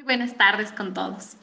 Buenas tardes con todos.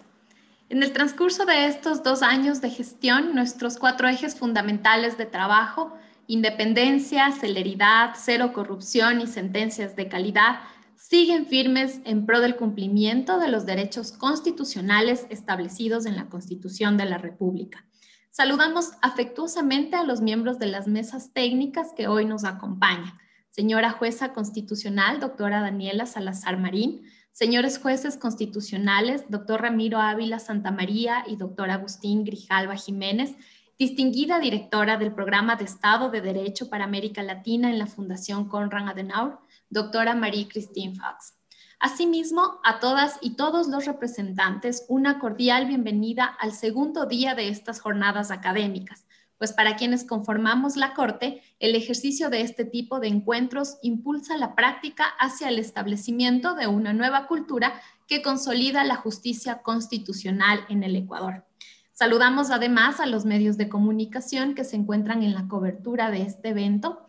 En el transcurso de estos 2 años de gestión, nuestros 4 ejes fundamentales de trabajo, independencia, celeridad, cero corrupción y sentencias de calidad, siguen firmes en pro del cumplimiento de los derechos constitucionales establecidos en la Constitución de la República. Saludamos afectuosamente a los miembros de las mesas técnicas que hoy nos acompañan. Señora jueza constitucional, doctora Daniela Salazar Marín, señores jueces constitucionales, doctor Ramiro Ávila Santamaría y doctor Agustín Grijalva Jiménez, distinguida directora del Programa de Estado de Derecho para América Latina en la Fundación Konrad Adenauer, doctora Marie-Christine Fox. Asimismo, a todas y todos los representantes, una cordial bienvenida al segundo día de estas jornadas académicas, pues para quienes conformamos la Corte, el ejercicio de este tipo de encuentros impulsa la práctica hacia el establecimiento de una nueva cultura que consolida la justicia constitucional en el Ecuador. Saludamos además a los medios de comunicación que se encuentran en la cobertura de este evento.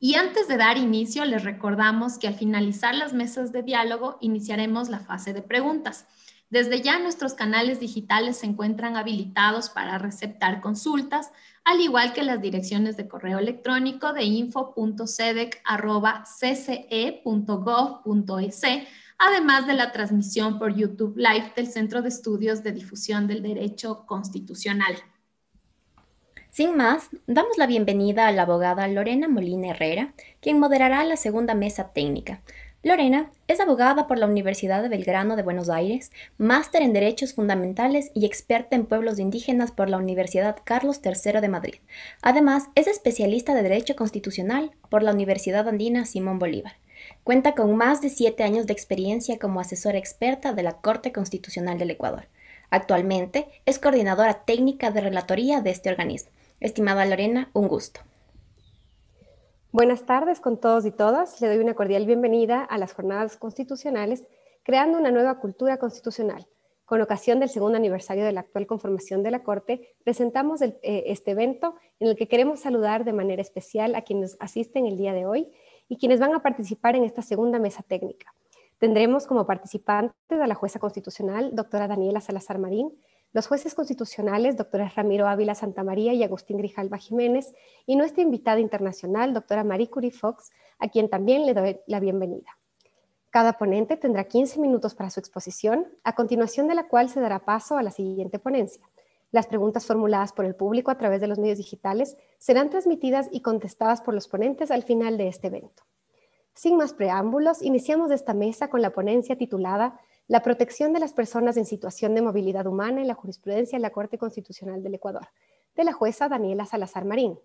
Y antes de dar inicio, les recordamos que al finalizar las mesas de diálogo, iniciaremos la fase de preguntas. Desde ya nuestros canales digitales se encuentran habilitados para receptar consultas, al igual que las direcciones de correo electrónico de info.cedec@cce.gov.es, además de la transmisión por YouTube Live del Centro de Estudios de Difusión del Derecho Constitucional. Sin más, damos la bienvenida a la abogada Lorena Molina Herrera, quien moderará la segunda mesa técnica. Lorena es abogada por la Universidad de Belgrano de Buenos Aires, máster en Derechos Fundamentales y experta en pueblos indígenas por la Universidad Carlos III de Madrid. Además, es especialista de Derecho Constitucional por la Universidad Andina Simón Bolívar. Cuenta con más de 7 años de experiencia como asesora experta de la Corte Constitucional del Ecuador. Actualmente es coordinadora técnica de relatoría de este organismo. Estimada Lorena, un gusto. Buenas tardes con todos y todas. Le doy una cordial bienvenida a las jornadas constitucionales, creando una nueva cultura constitucional. Con ocasión del segundo aniversario de la actual conformación de la Corte, presentamos este evento en el que queremos saludar de manera especial a quienes asisten el día de hoy y quienes van a participar en esta segunda mesa técnica. Tendremos como participantes a la jueza constitucional, doctora Daniela Salazar Marín, los jueces constitucionales, doctores Ramiro Ávila Santamaría y Agustín Grijalva Jiménez, y nuestra invitada internacional, doctora Marie-Curie Fox, a quien también le doy la bienvenida. Cada ponente tendrá 15 minutos para su exposición, a continuación de la cual se dará paso a la siguiente ponencia. Las preguntas formuladas por el público a través de los medios digitales serán transmitidas y contestadas por los ponentes al final de este evento. Sin más preámbulos, iniciamos esta mesa con la ponencia titulada La protección de las personas en situación de movilidad humana en la jurisprudencia de la Corte Constitucional del Ecuador, de la jueza Daniela Salazar Marín.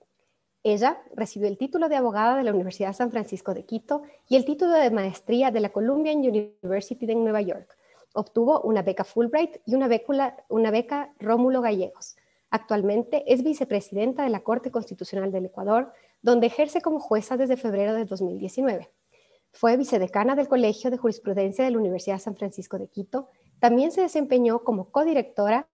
Ella recibió el título de abogada de la Universidad San Francisco de Quito y el título de maestría de la Columbia University de Nueva York. Obtuvo una beca Fulbright y una beca Rómulo Gallegos. Actualmente es vicepresidenta de la Corte Constitucional del Ecuador, donde ejerce como jueza desde febrero de 2019. Fue vicedecana del Colegio de Jurisprudencia de la Universidad San Francisco de Quito. También se desempeñó como codirectora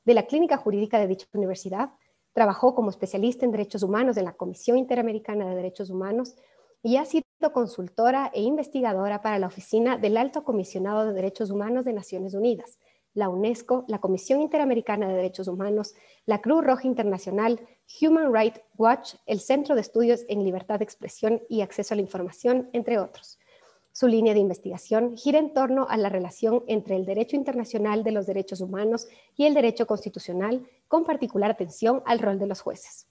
de la Clínica Jurídica de dicha universidad. Trabajó como especialista en derechos humanos en la Comisión Interamericana de Derechos Humanos y ha sido consultora e investigadora para la Oficina del Alto Comisionado de Derechos Humanos de Naciones Unidas, la UNESCO, la Comisión Interamericana de Derechos Humanos, la Cruz Roja Internacional, Human Rights Watch, el Centro de Estudios en Libertad de Expresión y Acceso a la Información, entre otros. Su línea de investigación gira en torno a la relación entre el derecho internacional de los derechos humanos y el derecho constitucional, con particular atención al rol de los jueces.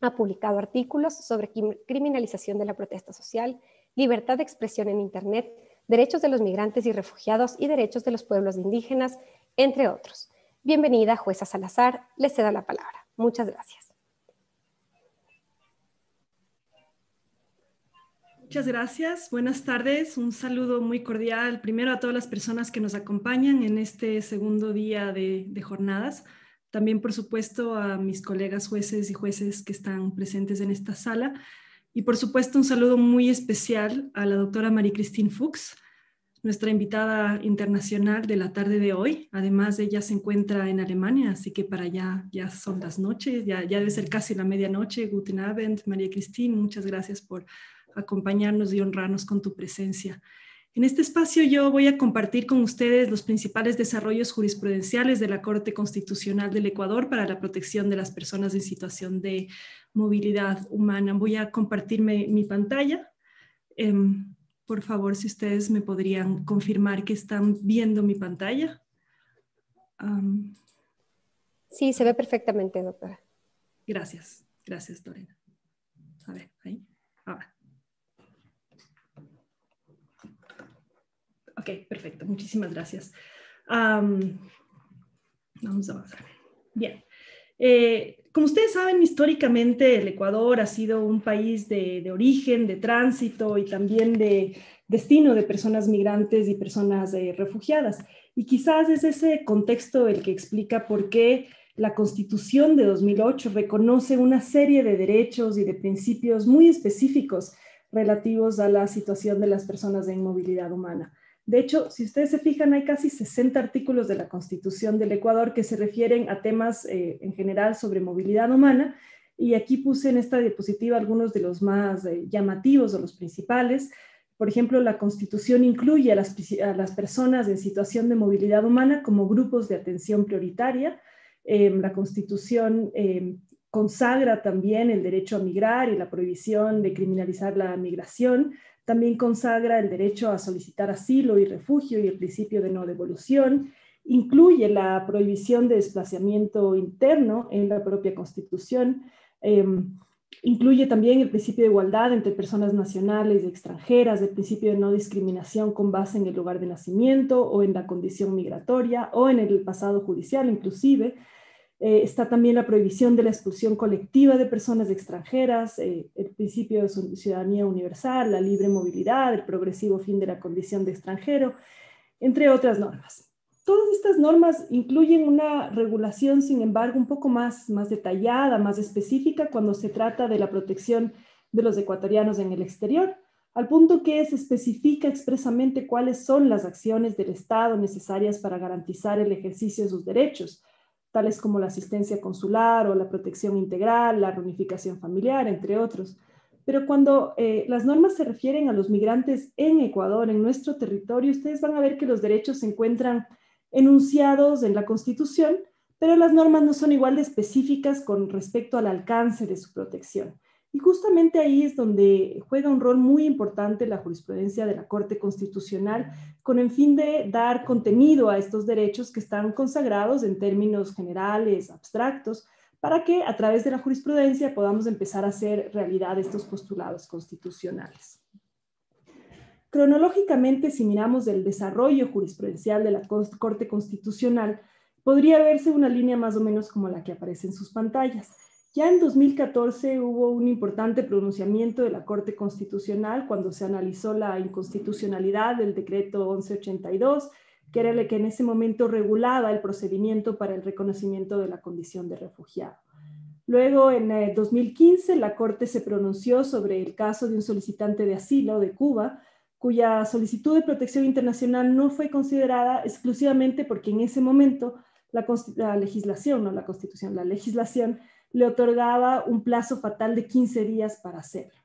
Ha publicado artículos sobre criminalización de la protesta social, libertad de expresión en Internet, derechos de los migrantes y refugiados y derechos de los pueblos indígenas, entre otros. Bienvenida, jueza Salazar, le cedo la palabra. Muchas gracias. Muchas gracias. Buenas tardes. Un saludo muy cordial primero a todas las personas que nos acompañan en este segundo día de jornadas. También, por supuesto, a mis colegas jueces y jueces que están presentes en esta sala. Y, por supuesto, un saludo muy especial a la doctora Marie-Christine Fuchs, nuestra invitada internacional de la tarde de hoy. Además, ella se encuentra en Alemania, así que para allá ya son las noches, ya debe ser casi la medianoche. Guten Abend, María Cristina, muchas gracias por acompañarnos y honrarnos con tu presencia. En este espacio yo voy a compartir con ustedes los principales desarrollos jurisprudenciales de la Corte Constitucional del Ecuador para la protección de las personas en situación de movilidad humana. Voy a compartir mi pantalla. Por favor, si ustedes me podrían confirmar que están viendo mi pantalla. Sí, se ve perfectamente, doctora. Gracias, gracias, Lorena. A ver, ahí. Ahora. Ok, perfecto. Muchísimas gracias. Vamos a avanzar. Bien. Como ustedes saben, históricamente el Ecuador ha sido un país de origen, de tránsito y también de destino de personas migrantes y personas refugiadas. Y quizás es ese contexto el que explica por qué la Constitución de 2008 reconoce una serie de derechos y de principios muy específicos relativos a la situación de las personas en movilidad humana. De hecho, si ustedes se fijan, hay casi 60 artículos de la Constitución del Ecuador que se refieren a temas en general sobre movilidad humana, y aquí puse en esta diapositiva algunos de los más llamativos o los principales. Por ejemplo, la Constitución incluye a las personas en situación de movilidad humana como grupos de atención prioritaria. La Constitución consagra también el derecho a migrar y la prohibición de criminalizar la migración. También consagra el derecho a solicitar asilo y refugio y el principio de no devolución. Incluye la prohibición de desplazamiento interno en la propia Constitución. Incluye también el principio de igualdad entre personas nacionales y extranjeras, el principio de no discriminación con base en el lugar de nacimiento o en la condición migratoria o en el pasado judicial inclusive. Está también la prohibición de la expulsión colectiva de personas extranjeras, el principio de ciudadanía universal, la libre movilidad, el progresivo fin de la condición de extranjero, entre otras normas. Todas estas normas incluyen una regulación, sin embargo, un poco más detallada, más específica cuando se trata de la protección de los ecuatorianos en el exterior, al punto que se especifica expresamente cuáles son las acciones del Estado necesarias para garantizar el ejercicio de sus derechos, tales como la asistencia consular o la protección integral, la reunificación familiar, entre otros. Pero cuando las normas se refieren a los migrantes en Ecuador, en nuestro territorio, ustedes van a ver que los derechos se encuentran enunciados en la Constitución, pero las normas no son igual de específicas con respecto al alcance de su protección. Y justamente ahí es donde juega un rol muy importante la jurisprudencia de la Corte Constitucional, con el fin de dar contenido a estos derechos que están consagrados en términos generales, abstractos, para que a través de la jurisprudencia podamos empezar a hacer realidad estos postulados constitucionales. Cronológicamente, si miramos el desarrollo jurisprudencial de la Corte Constitucional, podría verse una línea más o menos como la que aparece en sus pantallas. Ya en 2014 hubo un importante pronunciamiento de la Corte Constitucional cuando se analizó la inconstitucionalidad del decreto 1182, que era el que en ese momento regulaba el procedimiento para el reconocimiento de la condición de refugiado. Luego, en 2015, la Corte se pronunció sobre el caso de un solicitante de asilo de Cuba, cuya solicitud de protección internacional no fue considerada exclusivamente porque en ese momento la legislación, no la Constitución, la legislación le otorgaba un plazo fatal de 15 días para hacerlo.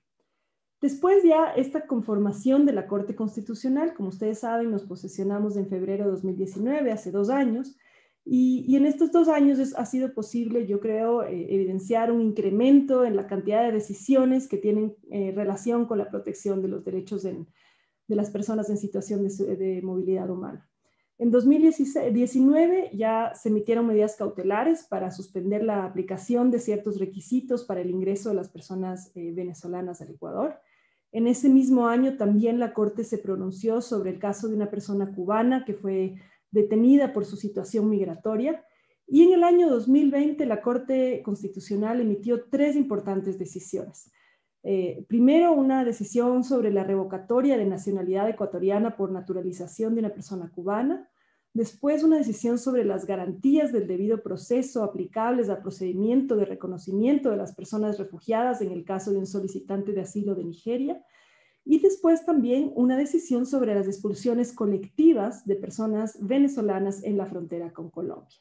Después ya esta conformación de la Corte Constitucional, como ustedes saben, nos posesionamos en febrero de 2019, hace 2 años, y en estos 2 años ha sido posible, yo creo, evidenciar un incremento en la cantidad de decisiones que tienen relación con la protección de los derechos de las personas en situación de movilidad humana. En 2019 ya se emitieron medidas cautelares para suspender la aplicación de ciertos requisitos para el ingreso de las personas venezolanas al Ecuador. En ese mismo año también la Corte se pronunció sobre el caso de una persona cubana que fue detenida por su situación migratoria. Y en el año 2020 la Corte Constitucional emitió 3 importantes decisiones. Primero, una decisión sobre la revocatoria de nacionalidad ecuatoriana por naturalización de una persona cubana. Después, una decisión sobre las garantías del debido proceso aplicables al procedimiento de reconocimiento de las personas refugiadas en el caso de un solicitante de asilo de Nigeria. Y después también una decisión sobre las expulsiones colectivas de personas venezolanas en la frontera con Colombia.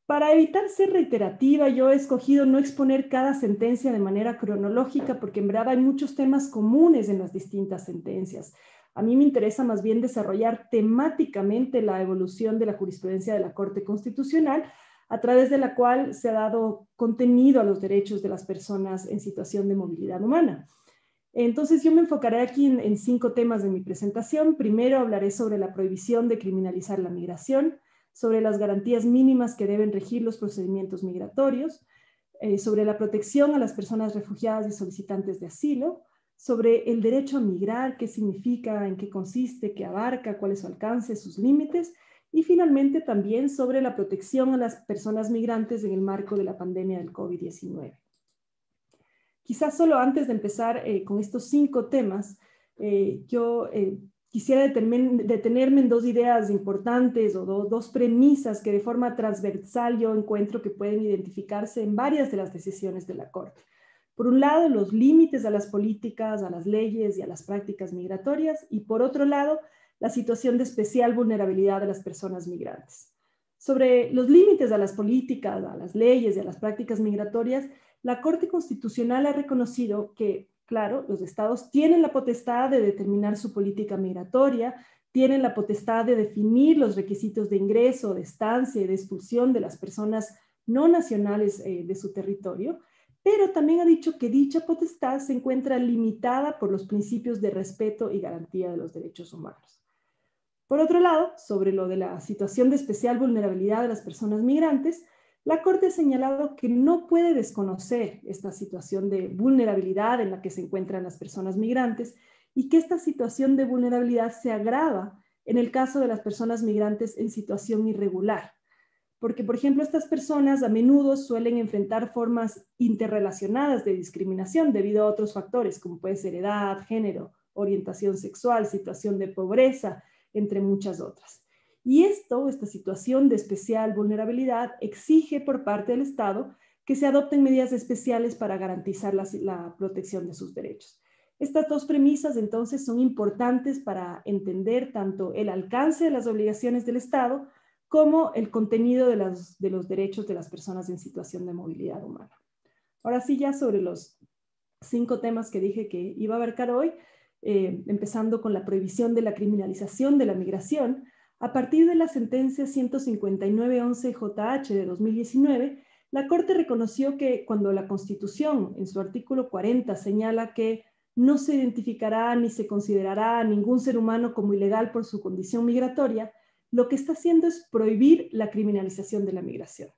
Para evitar ser reiterativa, yo he escogido no exponer cada sentencia de manera cronológica porque en verdad hay muchos temas comunes en las distintas sentencias. A mí me interesa más bien desarrollar temáticamente la evolución de la jurisprudencia de la Corte Constitucional, a través de la cual se ha dado contenido a los derechos de las personas en situación de movilidad humana. Entonces yo me enfocaré aquí en 5 temas de mi presentación. Primero hablaré sobre la prohibición de criminalizar la migración, sobre las garantías mínimas que deben regir los procedimientos migratorios, sobre la protección a las personas refugiadas y solicitantes de asilo, sobre el derecho a migrar, qué significa, en qué consiste, qué abarca, cuál es su alcance, sus límites, y finalmente también sobre la protección a las personas migrantes en el marco de la pandemia del COVID-19. Quizás solo antes de empezar con estos 5 temas, yo quisiera detenerme en 2 ideas importantes o 2 premisas que de forma transversal yo encuentro que pueden identificarse en varias de las decisiones de la Corte. Por un lado, los límites a las políticas, a las leyes y a las prácticas migratorias, y por otro lado, la situación de especial vulnerabilidad de las personas migrantes. Sobre los límites a las políticas, a las leyes y a las prácticas migratorias, la Corte Constitucional ha reconocido que, claro, los estados tienen la potestad de determinar su política migratoria, tienen la potestad de definir los requisitos de ingreso, de estancia y de expulsión de las personas no nacionales de su territorio, pero también ha dicho que dicha potestad se encuentra limitada por los principios de respeto y garantía de los derechos humanos. Por otro lado, sobre lo de la situación de especial vulnerabilidad de las personas migrantes, la Corte ha señalado que no puede desconocer esta situación de vulnerabilidad en la que se encuentran las personas migrantes y que esta situación de vulnerabilidad se agrava en el caso de las personas migrantes en situación irregular. Porque, por ejemplo, estas personas a menudo suelen enfrentar formas interrelacionadas de discriminación debido a otros factores, como puede ser edad, género, orientación sexual, situación de pobreza, entre muchas otras. Y esta situación de especial vulnerabilidad exige por parte del Estado que se adopten medidas especiales para garantizar la protección de sus derechos. Estas 2 premisas entonces son importantes para entender tanto el alcance de las obligaciones del Estado como el contenido de los derechos de las personas en situación de movilidad humana. Ahora sí, ya sobre los 5 temas que dije que iba a abarcar hoy, empezando con la prohibición de la criminalización de la migración. A partir de la sentencia 159-11-JH de 2019, la Corte reconoció que cuando la Constitución, en su artículo 40, señala que no se identificará ni se considerará a ningún ser humano como ilegal por su condición migratoria, lo que está haciendo es prohibir la criminalización de la migración.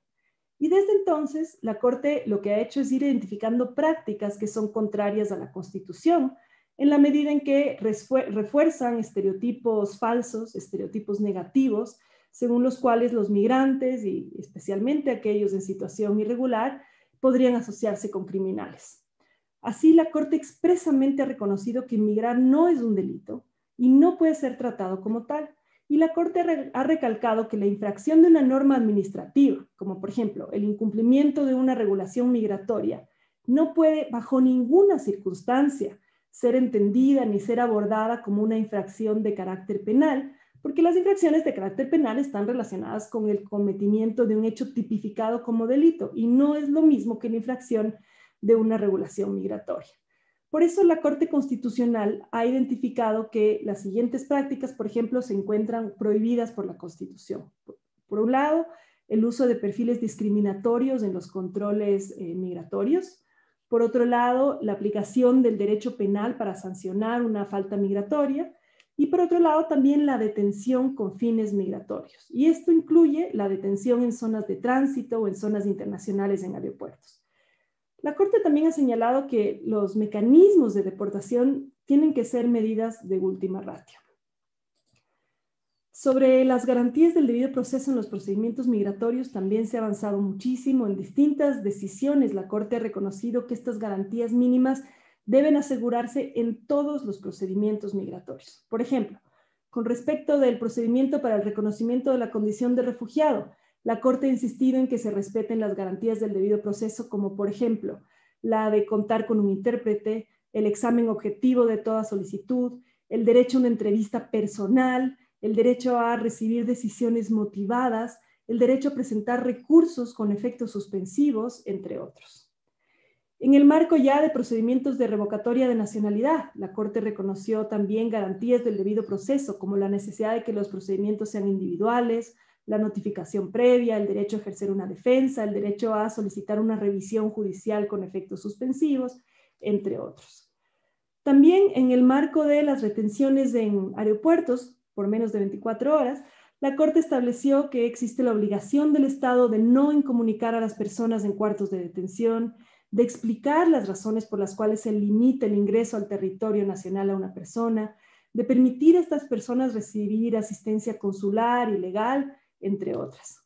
Y desde entonces, la Corte lo que ha hecho es ir identificando prácticas que son contrarias a la Constitución, en la medida en que refuerzan estereotipos falsos, estereotipos negativos, según los cuales los migrantes, y especialmente aquellos en situación irregular, podrían asociarse con criminales. Así, la Corte expresamente ha reconocido que migrar no es un delito y no puede ser tratado como tal. Y la Corte ha recalcado que la infracción de una norma administrativa, como por ejemplo el incumplimiento de una regulación migratoria, no puede bajo ninguna circunstancia ser entendida ni ser abordada como una infracción de carácter penal, porque las infracciones de carácter penal están relacionadas con el cometimiento de un hecho tipificado como delito y no es lo mismo que la infracción de una regulación migratoria. Por eso la Corte Constitucional ha identificado que las siguientes prácticas, por ejemplo, se encuentran prohibidas por la Constitución. Por un lado, el uso de perfiles discriminatorios en los controles migratorios. Por otro lado, la aplicación del derecho penal para sancionar una falta migratoria. Y por otro lado, también la detención con fines migratorios. Y esto incluye la detención en zonas de tránsito o en zonas internacionales en aeropuertos. La Corte también ha señalado que los mecanismos de deportación tienen que ser medidas de última ratio. Sobre las garantías del debido proceso en los procedimientos migratorios también se ha avanzado muchísimo. En distintas decisiones la Corte ha reconocido que estas garantías mínimas deben asegurarse en todos los procedimientos migratorios. Por ejemplo, con respecto del procedimiento para el reconocimiento de la condición de refugiado, la Corte ha insistido en que se respeten las garantías del debido proceso, como por ejemplo, la de contar con un intérprete, el examen objetivo de toda solicitud, el derecho a una entrevista personal, el derecho a recibir decisiones motivadas, el derecho a presentar recursos con efectos suspensivos, entre otros. En el marco ya de procedimientos de revocatoria de nacionalidad, la Corte reconoció también garantías del debido proceso, como la necesidad de que los procedimientos sean individuales, la notificación previa, el derecho a ejercer una defensa, el derecho a solicitar una revisión judicial con efectos suspensivos, entre otros. También en el marco de las retenciones en aeropuertos por menos de 24 horas, la Corte estableció que existe la obligación del Estado de no incomunicar a las personas en cuartos de detención, de explicar las razones por las cuales se limita el ingreso al territorio nacional a una persona, de permitir a estas personas recibir asistencia consular y legal, entre otras.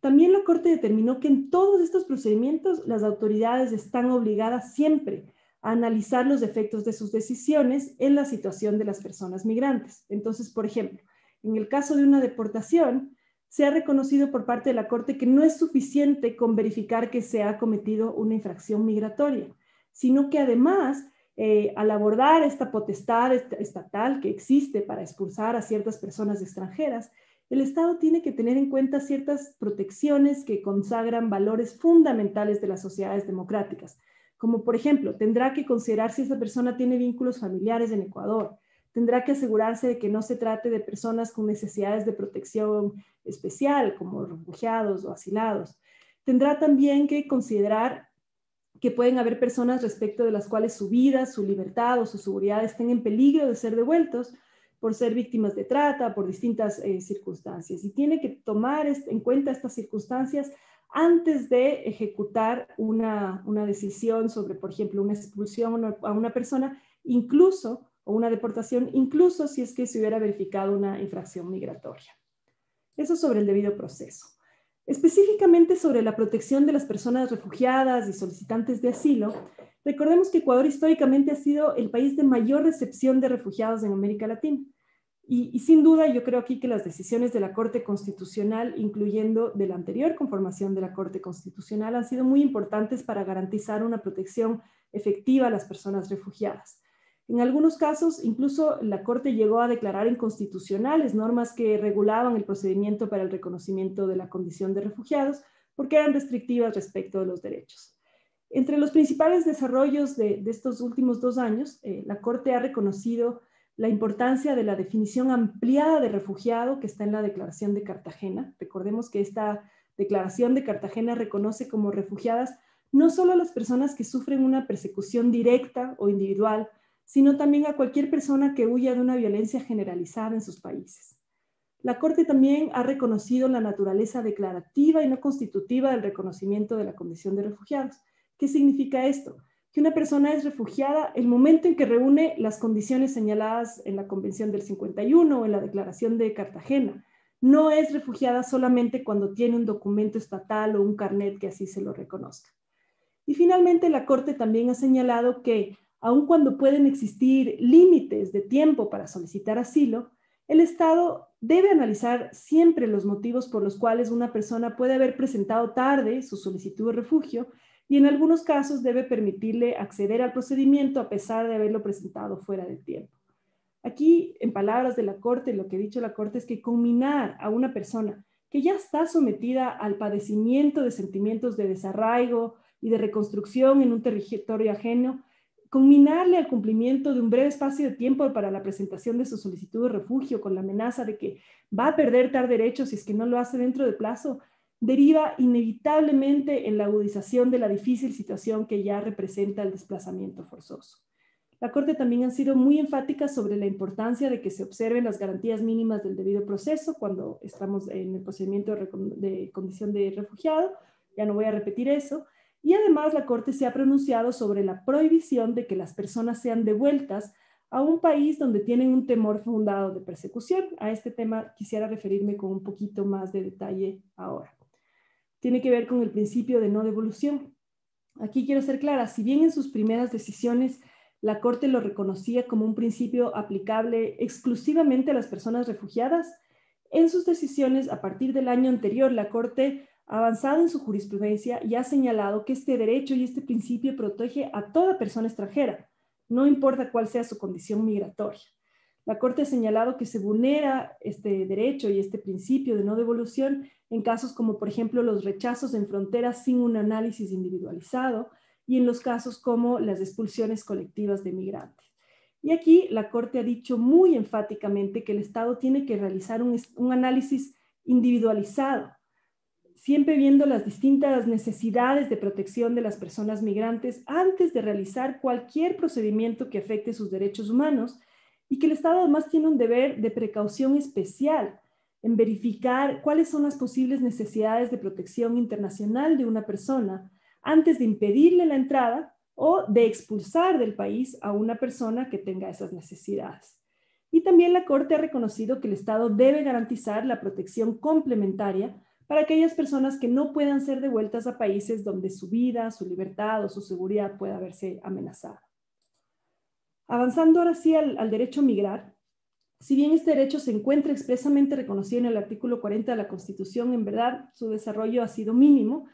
También la Corte determinó que en todos estos procedimientos las autoridades están obligadas siempre a analizar los efectos de sus decisiones en la situación de las personas migrantes. Entonces, por ejemplo, en el caso de una deportación, se ha reconocido por parte de la Corte que no es suficiente con verificar que se ha cometido una infracción migratoria, sino que además, al abordar esta potestad estatal que existe para expulsar a ciertas personas extranjeras, el Estado tiene que tener en cuenta ciertas protecciones que consagran valores fundamentales de las sociedades democráticas, como por ejemplo, tendrá que considerar si esa persona tiene vínculos familiares en Ecuador, tendrá que asegurarse de que no se trate de personas con necesidades de protección especial, como refugiados o asilados. Tendrá también que considerar que pueden haber personas respecto de las cuales su vida, su libertad o su seguridad estén en peligro de ser devueltos por ser víctimas de trata, por distintas circunstancias. Y tiene que tomar en cuenta estas circunstancias antes de ejecutar una decisión sobre, por ejemplo, una expulsión a una persona, incluso, o una deportación, incluso si es que se hubiera verificado una infracción migratoria. Eso sobre el debido proceso. Específicamente sobre la protección de las personas refugiadas y solicitantes de asilo, recordemos que Ecuador históricamente ha sido el país de mayor recepción de refugiados en América Latina. Y sin duda yo creo aquí que las decisiones de la Corte Constitucional, incluyendo de la anterior conformación de la Corte Constitucional, han sido muy importantes para garantizar una protección efectiva a las personas refugiadas. En algunos casos, incluso la Corte llegó a declarar inconstitucionales normas que regulaban el procedimiento para el reconocimiento de la condición de refugiados porque eran restrictivas respecto de los derechos. Entre los principales desarrollos de estos últimos 2 años, la Corte ha reconocido la importancia de la definición ampliada de refugiado que está en la Declaración de Cartagena. Recordemos que esta Declaración de Cartagena reconoce como refugiadas no solo a las personas que sufren una persecución directa o individual, sino también a cualquier persona que huya de una violencia generalizada en sus países. La Corte también ha reconocido la naturaleza declarativa y no constitutiva del reconocimiento de la condición de refugiados. ¿Qué significa esto? Que una persona es refugiada el momento en que reúne las condiciones señaladas en la Convención del 51 o en la Declaración de Cartagena. No es refugiada solamente cuando tiene un documento estatal o un carnet que así se lo reconozca. Y finalmente la Corte también ha señalado que, aun cuando pueden existir límites de tiempo para solicitar asilo, el Estado debe analizar siempre los motivos por los cuales una persona puede haber presentado tarde su solicitud de refugio y en algunos casos debe permitirle acceder al procedimiento a pesar de haberlo presentado fuera del tiempo. Aquí, en palabras de la Corte, lo que ha dicho la Corte es que conminar a una persona que ya está sometida al padecimiento de sentimientos de desarraigo y de reconstrucción en un territorio ajeno, conminarle al cumplimiento de un breve espacio de tiempo para la presentación de su solicitud de refugio con la amenaza de que va a perder tal derecho si es que no lo hace dentro de plazo, deriva inevitablemente en la agudización de la difícil situación que ya representa el desplazamiento forzoso. La Corte también ha sido muy enfática sobre la importancia de que se observen las garantías mínimas del debido proceso cuando estamos en el procedimiento de condición de refugiado. Ya no voy a repetir eso. Y además la Corte se ha pronunciado sobre la prohibición de que las personas sean devueltas a un país donde tienen un temor fundado de persecución. A este tema quisiera referirme con un poquito más de detalle ahora. Tiene que ver con el principio de no devolución. Aquí quiero ser clara, si bien en sus primeras decisiones la Corte lo reconocía como un principio aplicable exclusivamente a las personas refugiadas, en sus decisiones a partir del año anterior la Corte ha avanzado en su jurisprudencia y ha señalado que este derecho y este principio protege a toda persona extranjera, no importa cuál sea su condición migratoria. La Corte ha señalado que se vulnera este derecho y este principio de no devolución en casos como, por ejemplo, los rechazos en fronteras sin un análisis individualizado, y en los casos como las expulsiones colectivas de migrantes. Y aquí la Corte ha dicho muy enfáticamente que el Estado tiene que realizar un análisis individualizado, siempre viendo las distintas necesidades de protección de las personas migrantes antes de realizar cualquier procedimiento que afecte sus derechos humanos, y que el Estado además tiene un deber de precaución especial en verificar cuáles son las posibles necesidades de protección internacional de una persona antes de impedirle la entrada o de expulsar del país a una persona que tenga esas necesidades. Y también la Corte ha reconocido que el Estado debe garantizar la protección complementaria para aquellas personas que no puedan ser devueltas a países donde su vida, su libertad o su seguridad pueda verse amenazada. Avanzando ahora sí al derecho a migrar, si bien este derecho se encuentra expresamente reconocido en el artículo 40 de la Constitución, en verdad su desarrollo ha sido mínimo.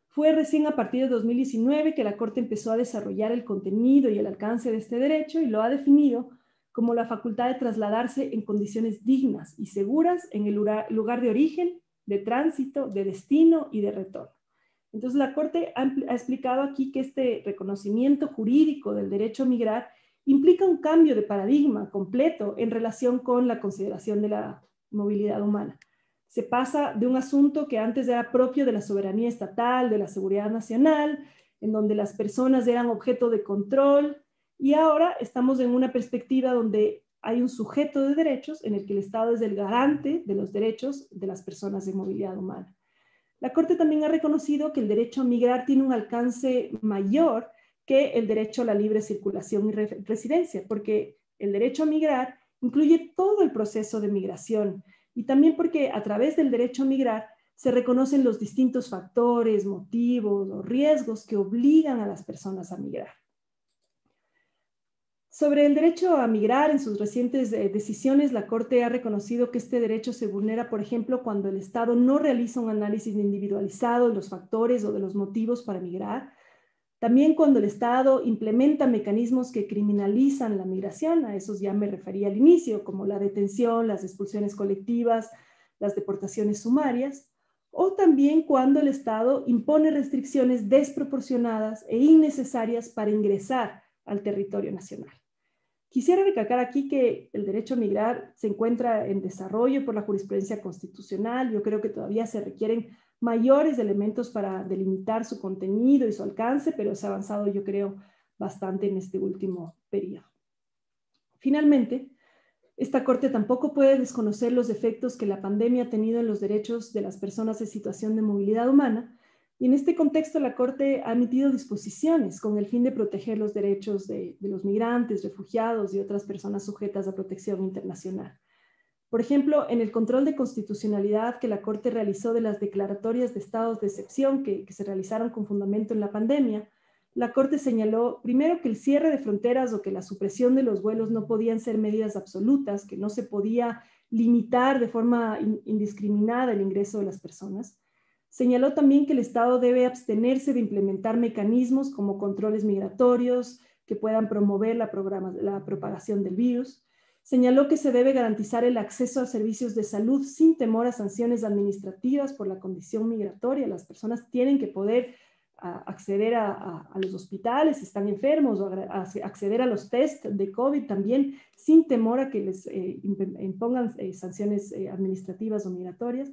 Fue recién a partir de 2019 que la Corte empezó a desarrollar el contenido y el alcance de este derecho y lo ha definido como la facultad de trasladarse en condiciones dignas y seguras en el lugar de origen, de tránsito, de destino y de retorno. Entonces la Corte ha explicado aquí que este reconocimiento jurídico del derecho a migrar implica un cambio de paradigma completo en relación con la consideración de la movilidad humana. Se pasa de un asunto que antes era propio de la soberanía estatal, de la seguridad nacional, en donde las personas eran objeto de control, y ahora estamos en una perspectiva donde hay un sujeto de derechos en el que el Estado es el garante de los derechos de las personas de movilidad humana. La Corte también ha reconocido que el derecho a migrar tiene un alcance mayor que el derecho a la libre circulación y residencia, porque el derecho a migrar incluye todo el proceso de migración, y también porque a través del derecho a migrar se reconocen los distintos factores, motivos o riesgos que obligan a las personas a migrar. Sobre el derecho a migrar, en sus recientes decisiones, la Corte ha reconocido que este derecho se vulnera, por ejemplo, cuando el Estado no realiza un análisis individualizado de los factores o de los motivos para migrar. También cuando el Estado implementa mecanismos que criminalizan la migración, a esos ya me refería al inicio, como la detención, las expulsiones colectivas, las deportaciones sumarias, o también cuando el Estado impone restricciones desproporcionadas e innecesarias para ingresar al territorio nacional. Quisiera recalcar aquí que el derecho a migrar se encuentra en desarrollo por la jurisprudencia constitucional. Yo creo que todavía se requieren mayores elementos para delimitar su contenido y su alcance, pero se ha avanzado, yo creo, bastante en este último periodo. Finalmente, esta Corte tampoco puede desconocer los efectos que la pandemia ha tenido en los derechos de las personas en situación de movilidad humana, y en este contexto la Corte ha emitido disposiciones con el fin de proteger los derechos de los migrantes, refugiados y otras personas sujetas a protección internacional. Por ejemplo, en el control de constitucionalidad que la Corte realizó de las declaratorias de estados de excepción que se realizaron con fundamento en la pandemia, la Corte señaló primero que el cierre de fronteras o que la supresión de los vuelos no podían ser medidas absolutas, que no se podía limitar de forma indiscriminada el ingreso de las personas. Señaló también que el Estado debe abstenerse de implementar mecanismos como controles migratorios que puedan promover la propagación del virus. Señaló que se debe garantizar el acceso a servicios de salud sin temor a sanciones administrativas por la condición migratoria. Las personas tienen que poder acceder a los hospitales si están enfermos, o acceder a los test de COVID también sin temor a que les impongan sanciones administrativas o migratorias.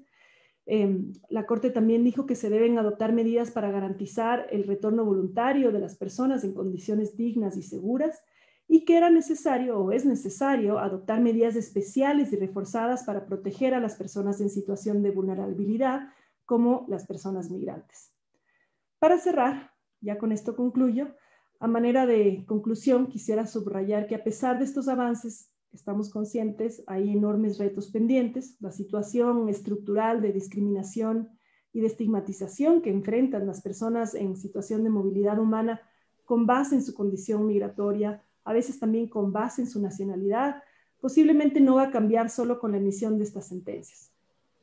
La Corte también dijo que se deben adoptar medidas para garantizar el retorno voluntario de las personas en condiciones dignas y seguras, y que era necesario o es necesario adoptar medidas especiales y reforzadas para proteger a las personas en situación de vulnerabilidad, como las personas migrantes. Para cerrar, ya con esto concluyo, a manera de conclusión quisiera subrayar que a pesar de estos avances, estamos conscientes, hay enormes retos pendientes. La situación estructural de discriminación y de estigmatización que enfrentan las personas en situación de movilidad humana con base en su condición migratoria, a veces también con base en su nacionalidad, posiblemente no va a cambiar solo con la emisión de estas sentencias.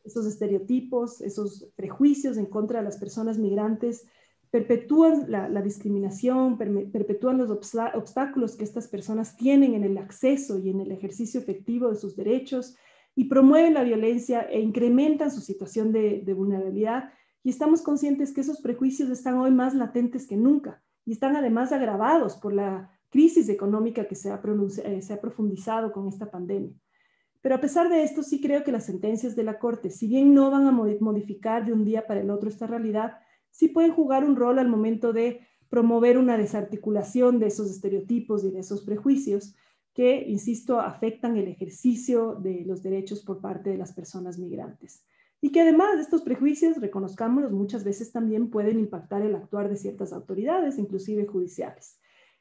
Esos estereotipos, esos prejuicios en contra de las personas migrantes perpetúan la discriminación, perpetúan los obstáculos que estas personas tienen en el acceso y en el ejercicio efectivo de sus derechos, y promueven la violencia e incrementan su situación de vulnerabilidad. Y estamos conscientes que esos prejuicios están hoy más latentes que nunca y están además agravados por la crisis económica que se ha profundizado con esta pandemia. Pero a pesar de esto, sí creo que las sentencias de la Corte, si bien no van a modificar de un día para el otro esta realidad, sí pueden jugar un rol al momento de promover una desarticulación de esos estereotipos y de esos prejuicios que, insisto, afectan el ejercicio de los derechos por parte de las personas migrantes. Y que además de estos prejuicios, reconozcámoslos, muchas veces también pueden impactar el actuar de ciertas autoridades, inclusive judiciales.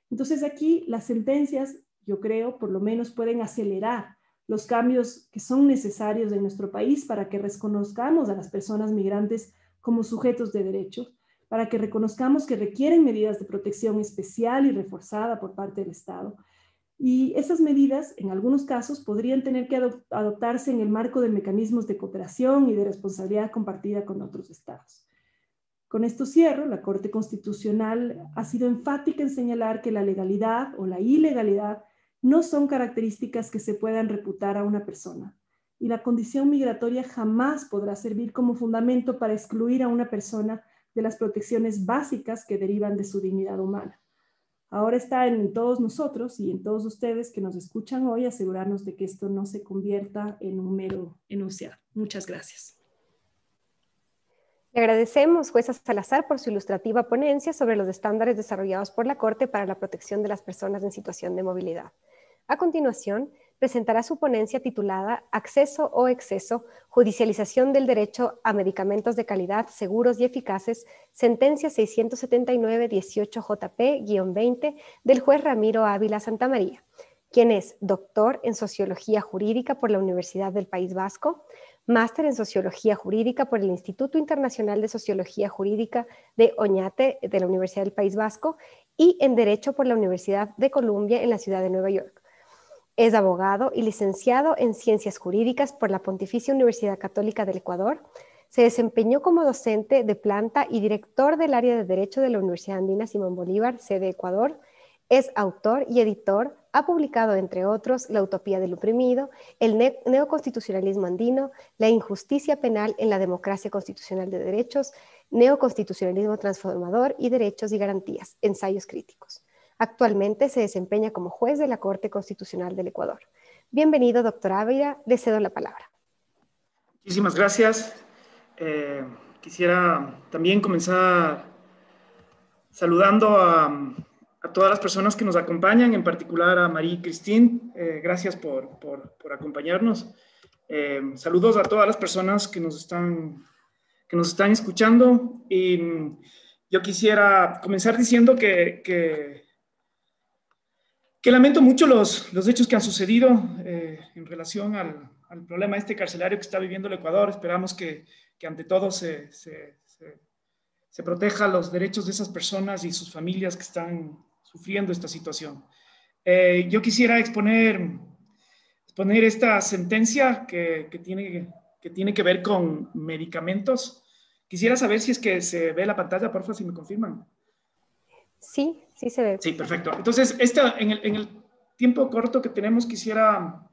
Entonces aquí las sentencias, yo creo, por lo menos pueden acelerar los cambios que son necesarios en nuestro país para que reconozcamos a las personas migrantes como sujetos de derechos, para que reconozcamos que requieren medidas de protección especial y reforzada por parte del Estado. Y esas medidas, en algunos casos, podrían tener que adoptarse en el marco de mecanismos de cooperación y de responsabilidad compartida con otros estados. Con esto cierro. La Corte Constitucional ha sido enfática en señalar que la legalidad o la ilegalidad no son características que se puedan reputar a una persona, y la condición migratoria jamás podrá servir como fundamento para excluir a una persona de las protecciones básicas que derivan de su dignidad humana. Ahora está en todos nosotros y en todos ustedes que nos escuchan hoy asegurarnos de que esto no se convierta en un mero enunciado. Muchas gracias. Le agradecemos, jueza Salazar, por su ilustrativa ponencia sobre los estándares desarrollados por la Corte para la protección de las personas en situación de movilidad. A continuación, presentará su ponencia titulada Acceso o exceso, judicialización del derecho a medicamentos de calidad, seguros y eficaces, sentencia 679-18 JP-20 del juez Ramiro Ávila Santamaría, quien es doctor en Sociología Jurídica por la Universidad del País Vasco, máster en Sociología Jurídica por el Instituto Internacional de Sociología Jurídica de Oñate de la Universidad del País Vasco y en Derecho por la Universidad de Columbia en la ciudad de Nueva York. Es abogado y licenciado en Ciencias Jurídicas por la Pontificia Universidad Católica del Ecuador. Se desempeñó como docente de planta y director del área de Derecho de la Universidad Andina Simón Bolívar, sede Ecuador. Es autor y editor. Ha publicado, entre otros, La utopía del oprimido, El neoconstitucionalismo andino, La injusticia penal en la democracia constitucional de derechos, Neoconstitucionalismo transformador y Derechos y garantías, ensayos críticos. Actualmente se desempeña como juez de la Corte Constitucional del Ecuador. Bienvenido, doctor Ávila, le cedo la palabra. Muchísimas gracias. Quisiera también comenzar saludando a todas las personas que nos acompañan, en particular a María Cristín. Gracias por acompañarnos. Saludos a todas las personas que nos están escuchando. Y yo quisiera comenzar diciendo que lamento mucho los hechos que han sucedido en relación al problema carcelario que está viviendo el Ecuador. Esperamos que ante todo se proteja los derechos de esas personas y sus familias que están sufriendo esta situación. Yo quisiera exponer esta sentencia que tiene que ver con medicamentos. Quisiera saber si es que se ve la pantalla, porfa, si me confirman. Sí, sí se ve. Sí, perfecto. Entonces, en el tiempo corto que tenemos, quisiera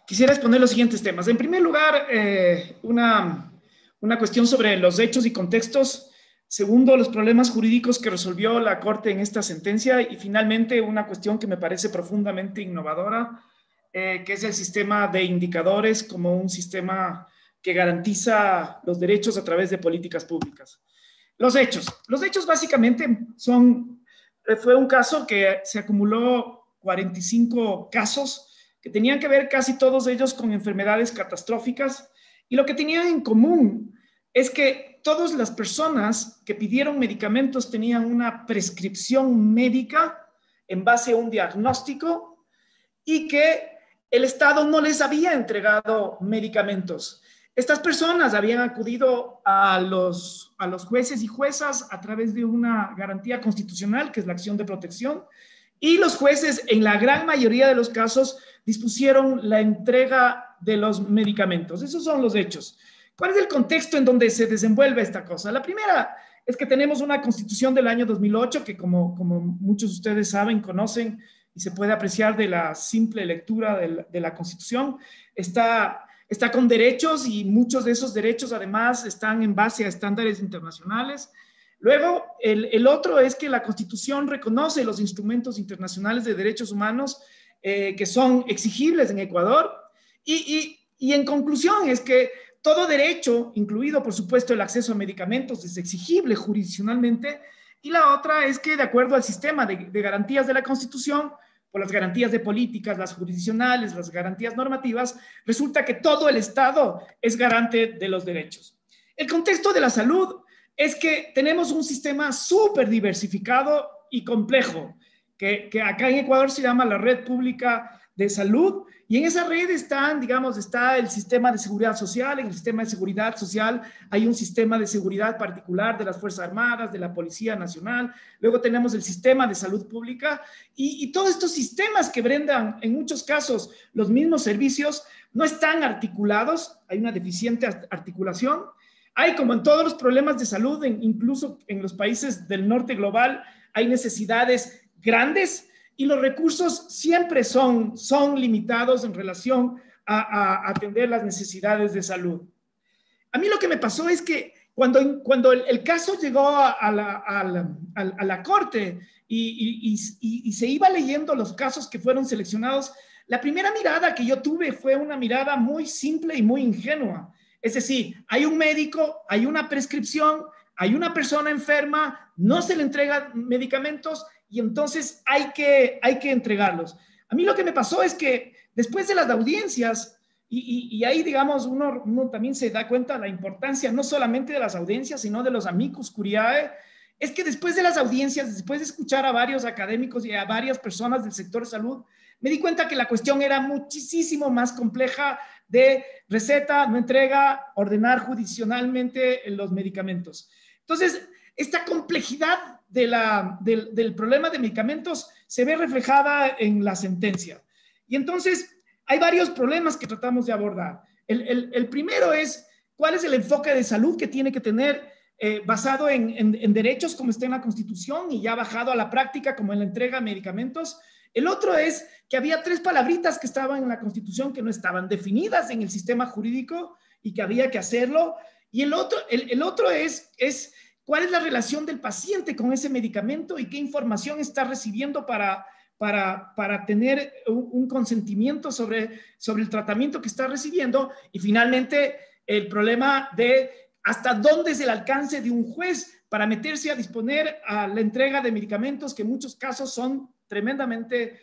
exponer los siguientes temas. En primer lugar, una cuestión sobre los hechos y contextos. Segundo, los problemas jurídicos que resolvió la Corte en esta sentencia. Y finalmente, una cuestión que me parece profundamente innovadora, que es el sistema de indicadores como un sistema que garantiza los derechos a través de políticas públicas. Los hechos básicamente fue un caso que se acumuló 45 casos que tenían que ver casi todos ellos con enfermedades catastróficas, y lo que tenían en común es que todas las personas que pidieron medicamentos tenían una prescripción médica en base a un diagnóstico y que el Estado no les había entregado medicamentos. Estas personas habían acudido a los jueces y juezas a través de una garantía constitucional, que es la acción de protección, y los jueces, en la gran mayoría de los casos, dispusieron la entrega de los medicamentos. Esos son los hechos. ¿Cuál es el contexto en donde se desenvuelve esta cosa? La primera es que tenemos una constitución del año 2008 que, como muchos de ustedes saben, conocen, y se puede apreciar de la simple lectura de la constitución, está está con derechos y muchos de esos derechos además están en base a estándares internacionales. Luego, el otro es que la Constitución reconoce los instrumentos internacionales de derechos humanos que son exigibles en Ecuador. Y en conclusión es que todo derecho, incluido por supuesto el acceso a medicamentos, es exigible jurisdiccionalmente. Y la otra es que de acuerdo al sistema de garantías de la Constitución, por las garantías de políticas, las jurisdiccionales, las garantías normativas, resulta que todo el Estado es garante de los derechos. El contexto de la salud es que tenemos un sistema súper diversificado y complejo, que acá en Ecuador se llama la Red Pública de Salud, y en esa red están, digamos, está el sistema de seguridad social. En el sistema de seguridad social hay un sistema de seguridad particular de las Fuerzas Armadas, de la Policía Nacional. Luego tenemos el sistema de salud pública y todos estos sistemas que brindan en muchos casos los mismos servicios no están articulados, hay una deficiente articulación. Hay, como en todos los problemas de salud, incluso en los países del norte global, hay necesidades grandes y los recursos siempre son limitados en relación a atender las necesidades de salud. A mí lo que me pasó es que cuando el caso llegó a la corte y se iba leyendo los casos que fueron seleccionados, la primera mirada que yo tuve fue una mirada muy simple y muy ingenua. Es decir, hay un médico, hay una prescripción, hay una persona enferma, no se le entregan medicamentos y entonces hay que entregarlos. A mí lo que me pasó es que después de las audiencias, y ahí, digamos, uno también se da cuenta de la importancia no solamente de las audiencias, sino de los amicus curiae, es que después de las audiencias, después de escuchar a varios académicos y a varias personas del sector de salud, me di cuenta que la cuestión era muchísimo más compleja de receta, no entrega, ordenar judicialmente los medicamentos. Entonces, esta complejidad del problema de medicamentos se ve reflejada en la sentencia. Y entonces, hay varios problemas que tratamos de abordar. El primero es, ¿cuál es el enfoque de salud que tiene que tener basado en derechos como está en la Constitución y ya bajado a la práctica como en la entrega de medicamentos? El otro es que había 3 palabritas que estaban en la Constitución que no estaban definidas en el sistema jurídico y que había que hacerlo. Y el otro es cuál es la relación del paciente con ese medicamento y qué información está recibiendo para tener un consentimiento sobre el tratamiento que está recibiendo. Y finalmente, el problema de hasta dónde es el alcance de un juez para meterse a disponer a la entrega de medicamentos que en muchos casos son tremendamente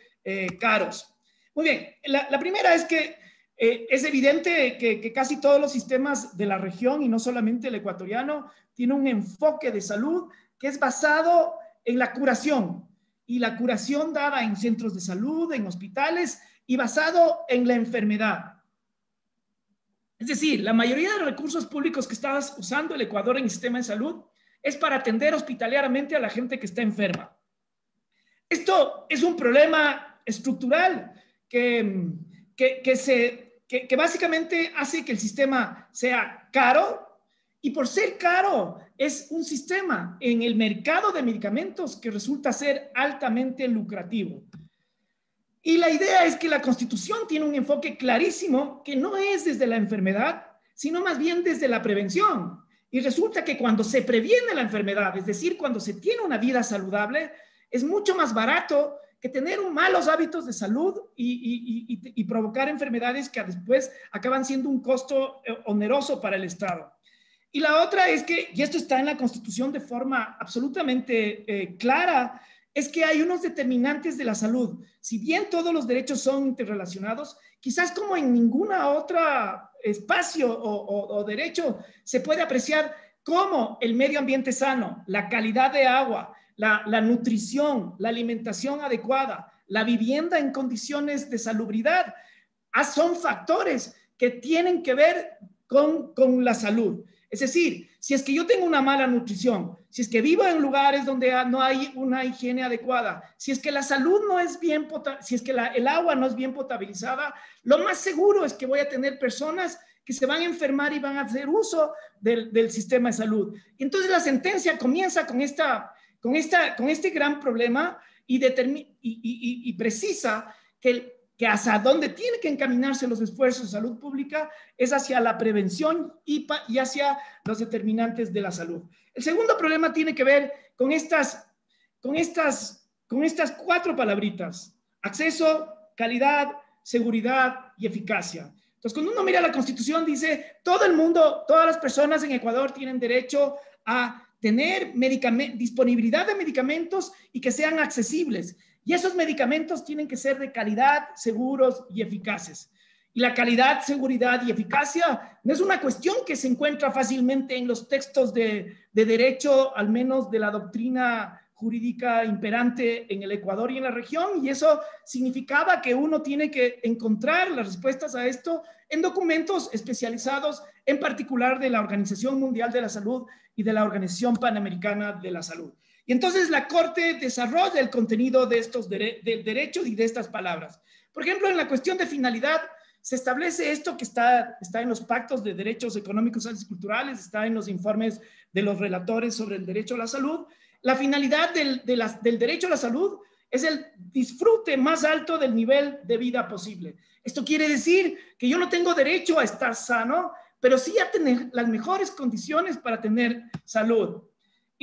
caros. Muy bien, la primera es que es evidente que casi todos los sistemas de la región, y no solamente el ecuatoriano, tienen un enfoque de salud que es basado en la curación, y la curación dada en centros de salud, en hospitales, y basado en la enfermedad. Es decir, la mayoría de los recursos públicos que está usando el Ecuador en el sistema de salud es para atender hospitalariamente a la gente que está enferma. Esto es un problema estructural que básicamente hace que el sistema sea caro, y por ser caro es un sistema en el mercado de medicamentos que resulta ser altamente lucrativo. Y la idea es que la Constitución tiene un enfoque clarísimo que no es desde la enfermedad, sino más bien desde la prevención. Y resulta que cuando se previene la enfermedad, es decir, cuando se tiene una vida saludable, es mucho más barato que tener malos hábitos de salud y provocar enfermedades que después acaban siendo un costo oneroso para el Estado. Y la otra es que, y esto está en la Constitución de forma absolutamente clara, es que hay unos determinantes de la salud. Si bien todos los derechos son interrelacionados, quizás como en ninguna otra espacio o derecho se puede apreciar cómo el medio ambiente sano, la calidad de agua, la nutrición, la alimentación adecuada, la vivienda en condiciones de salubridad, son factores que tienen que ver con la salud. Es decir, si es que yo tengo una mala nutrición, si es que vivo en lugares donde no hay una higiene adecuada, si es que la salud no es bien si es que el agua no es bien potabilizada, lo más seguro es que voy a tener personas que se van a enfermar y van a hacer uso del sistema de salud. Y entonces la sentencia comienza con este gran problema y precisa que que hacia dónde tienen que encaminarse los esfuerzos de salud pública es hacia la prevención y hacia los determinantes de la salud. El segundo problema tiene que ver con estas 4 palabritas: acceso, calidad, seguridad y eficacia. Entonces, cuando uno mira la Constitución, dice, todo el mundo, todas las personas en Ecuador tienen derecho a tener disponibilidad de medicamentos y que sean accesibles. Y esos medicamentos tienen que ser de calidad, seguros y eficaces. Y la calidad, seguridad y eficacia no es una cuestión que se encuentra fácilmente en los textos de derecho, al menos de la doctrina jurídica imperante en el Ecuador y en la región, y eso significaba que uno tiene que encontrar las respuestas a esto en documentos especializados, en particular de la Organización Mundial de la Salud y de la Organización Panamericana de la Salud. Y entonces la Corte desarrolla el contenido de estos del derecho y de estas palabras. Por ejemplo, en la cuestión de finalidad, se establece esto que está en los pactos de derechos económicos, sociales y culturales, está en los informes de los relatores sobre el derecho a la salud. La finalidad del derecho a la salud es el disfrute más alto del nivel de vida posible. Esto quiere decir que yo no tengo derecho a estar sano, pero sí a tener las mejores condiciones para tener salud.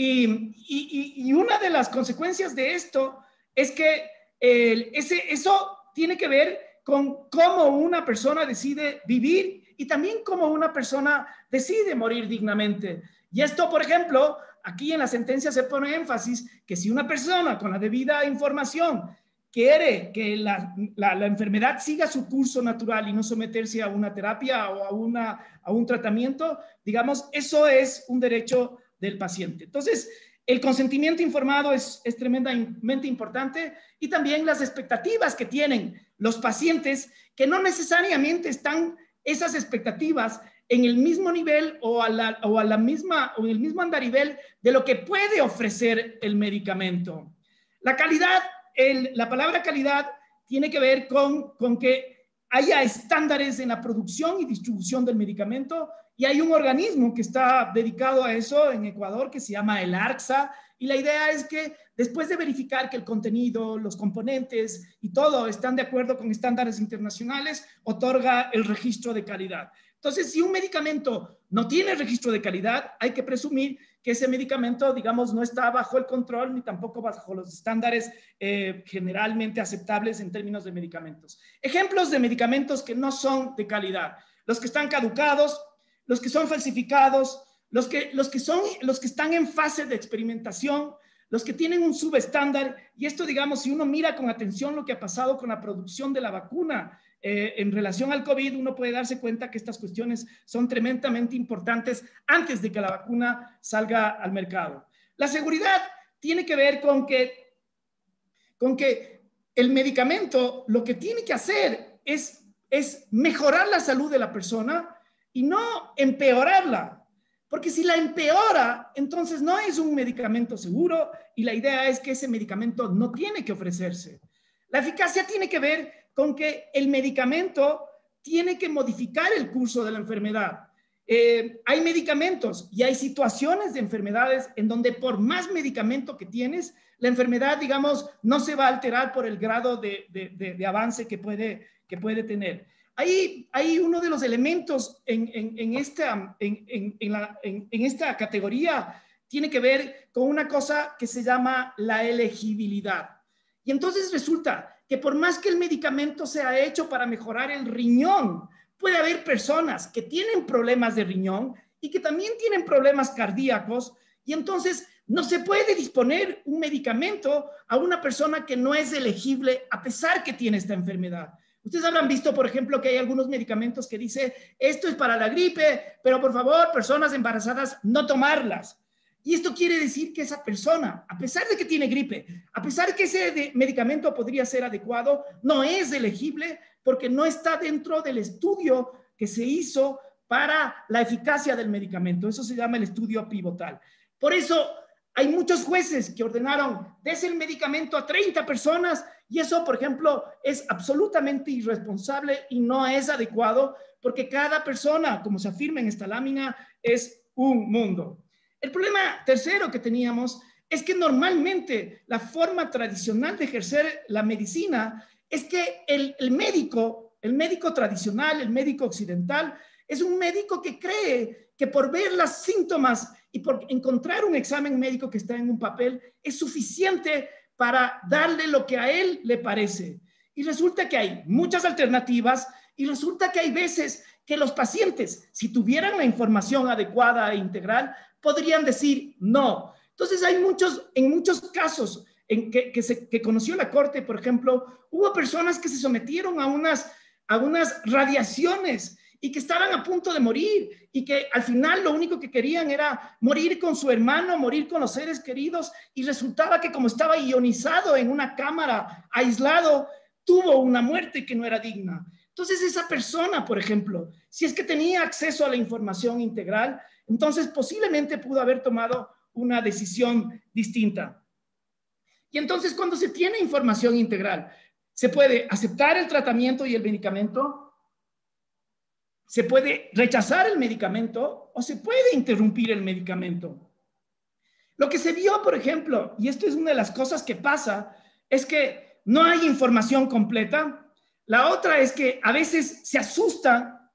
Y una de las consecuencias de esto es que eso tiene que ver con cómo una persona decide vivir y también cómo una persona decide morir dignamente. Y esto, por ejemplo, aquí en la sentencia se pone énfasis que si una persona con la debida información quiere que la enfermedad siga su curso natural y no someterse a una terapia o a un tratamiento, digamos, eso es un derecho del paciente. Entonces, el consentimiento informado es tremendamente importante, y también las expectativas que tienen los pacientes, que no necesariamente están esas expectativas en el mismo nivel o en el mismo andarivel de lo que puede ofrecer el medicamento. La calidad, la palabra calidad tiene que ver con que haya estándares en la producción y distribución del medicamento, y hay un organismo que está dedicado a eso en Ecuador que se llama el ARCSA, y la idea es que después de verificar que el contenido, los componentes y todo están de acuerdo con estándares internacionales, otorga el registro de calidad. Entonces, si un medicamento no tiene registro de calidad, hay que presumir que ese medicamento, digamos, no está bajo el control ni tampoco bajo los estándares generalmente aceptables en términos de medicamentos. Ejemplos de medicamentos que no son de calidad: los que están caducados, los que son falsificados, los que están en fase de experimentación, los que tienen un subestándar. Y esto, digamos, si uno mira con atención lo que ha pasado con la producción de la vacuna en relación al COVID, uno puede darse cuenta que estas cuestiones son tremendamente importantes antes de que la vacuna salga al mercado. La seguridad tiene que ver con que el medicamento lo que tiene que hacer es mejorar la salud de la persona y no empeorarla. Porque si la empeora, entonces no es un medicamento seguro, y la idea es que ese medicamento no tiene que ofrecerse. La eficacia tiene que ver con que el medicamento tiene que modificar el curso de la enfermedad. Hay medicamentos y hay situaciones de enfermedades en donde por más medicamento que tienes, la enfermedad, digamos, no se va a alterar por el grado de avance que puede tener. Hay uno de los elementos en esta categoría, tiene que ver con una cosa que se llama la elegibilidad. Y entonces resulta que por más que el medicamento sea hecho para mejorar el riñón, puede haber personas que tienen problemas de riñón y que también tienen problemas cardíacos, y entonces no se puede disponer un medicamento a una persona que no es elegible a pesar que tiene esta enfermedad. Ustedes habrán visto, por ejemplo, que hay algunos medicamentos que dice, esto es para la gripe, pero por favor, personas embarazadas, no tomarlas. Y esto quiere decir que esa persona, a pesar de que tiene gripe, a pesar de que ese medicamento podría ser adecuado, no es elegible porque no está dentro del estudio que se hizo para la eficacia del medicamento. Eso se llama el estudio pivotal. Por eso hay muchos jueces que ordenaron, des el medicamento a 30 personas, y eso, por ejemplo, es absolutamente irresponsable y no es adecuado, porque cada persona, como se afirma en esta lámina, es un mundo. El problema tercero que teníamos es que normalmente la forma tradicional de ejercer la medicina es que el médico tradicional, el médico occidental, es un médico que cree que por ver los síntomas y por encontrar un examen médico que está en un papel es suficiente para darle lo que a él le parece. Y resulta que hay muchas alternativas y resulta que hay veces que los pacientes, si tuvieran la información adecuada e integral, podrían decir no. Entonces hay en muchos casos en que conoció la Corte, por ejemplo, hubo personas que se sometieron a unas radiaciones y que estaban a punto de morir y que al final lo único que querían era morir con su hermano, morir con los seres queridos, y resultaba que como estaba ionizado en una cámara, aislado, tuvo una muerte que no era digna. Entonces esa persona, por ejemplo, si es que tenía acceso a la información integral, entonces posiblemente pudo haber tomado una decisión distinta. Y entonces cuando se tiene información integral, se puede aceptar el tratamiento y el medicamento, se puede rechazar el medicamento o se puede interrumpir el medicamento. Lo que se vio, por ejemplo, y esto es una de las cosas que pasa, es que no hay información completa. La otra es que a veces se asusta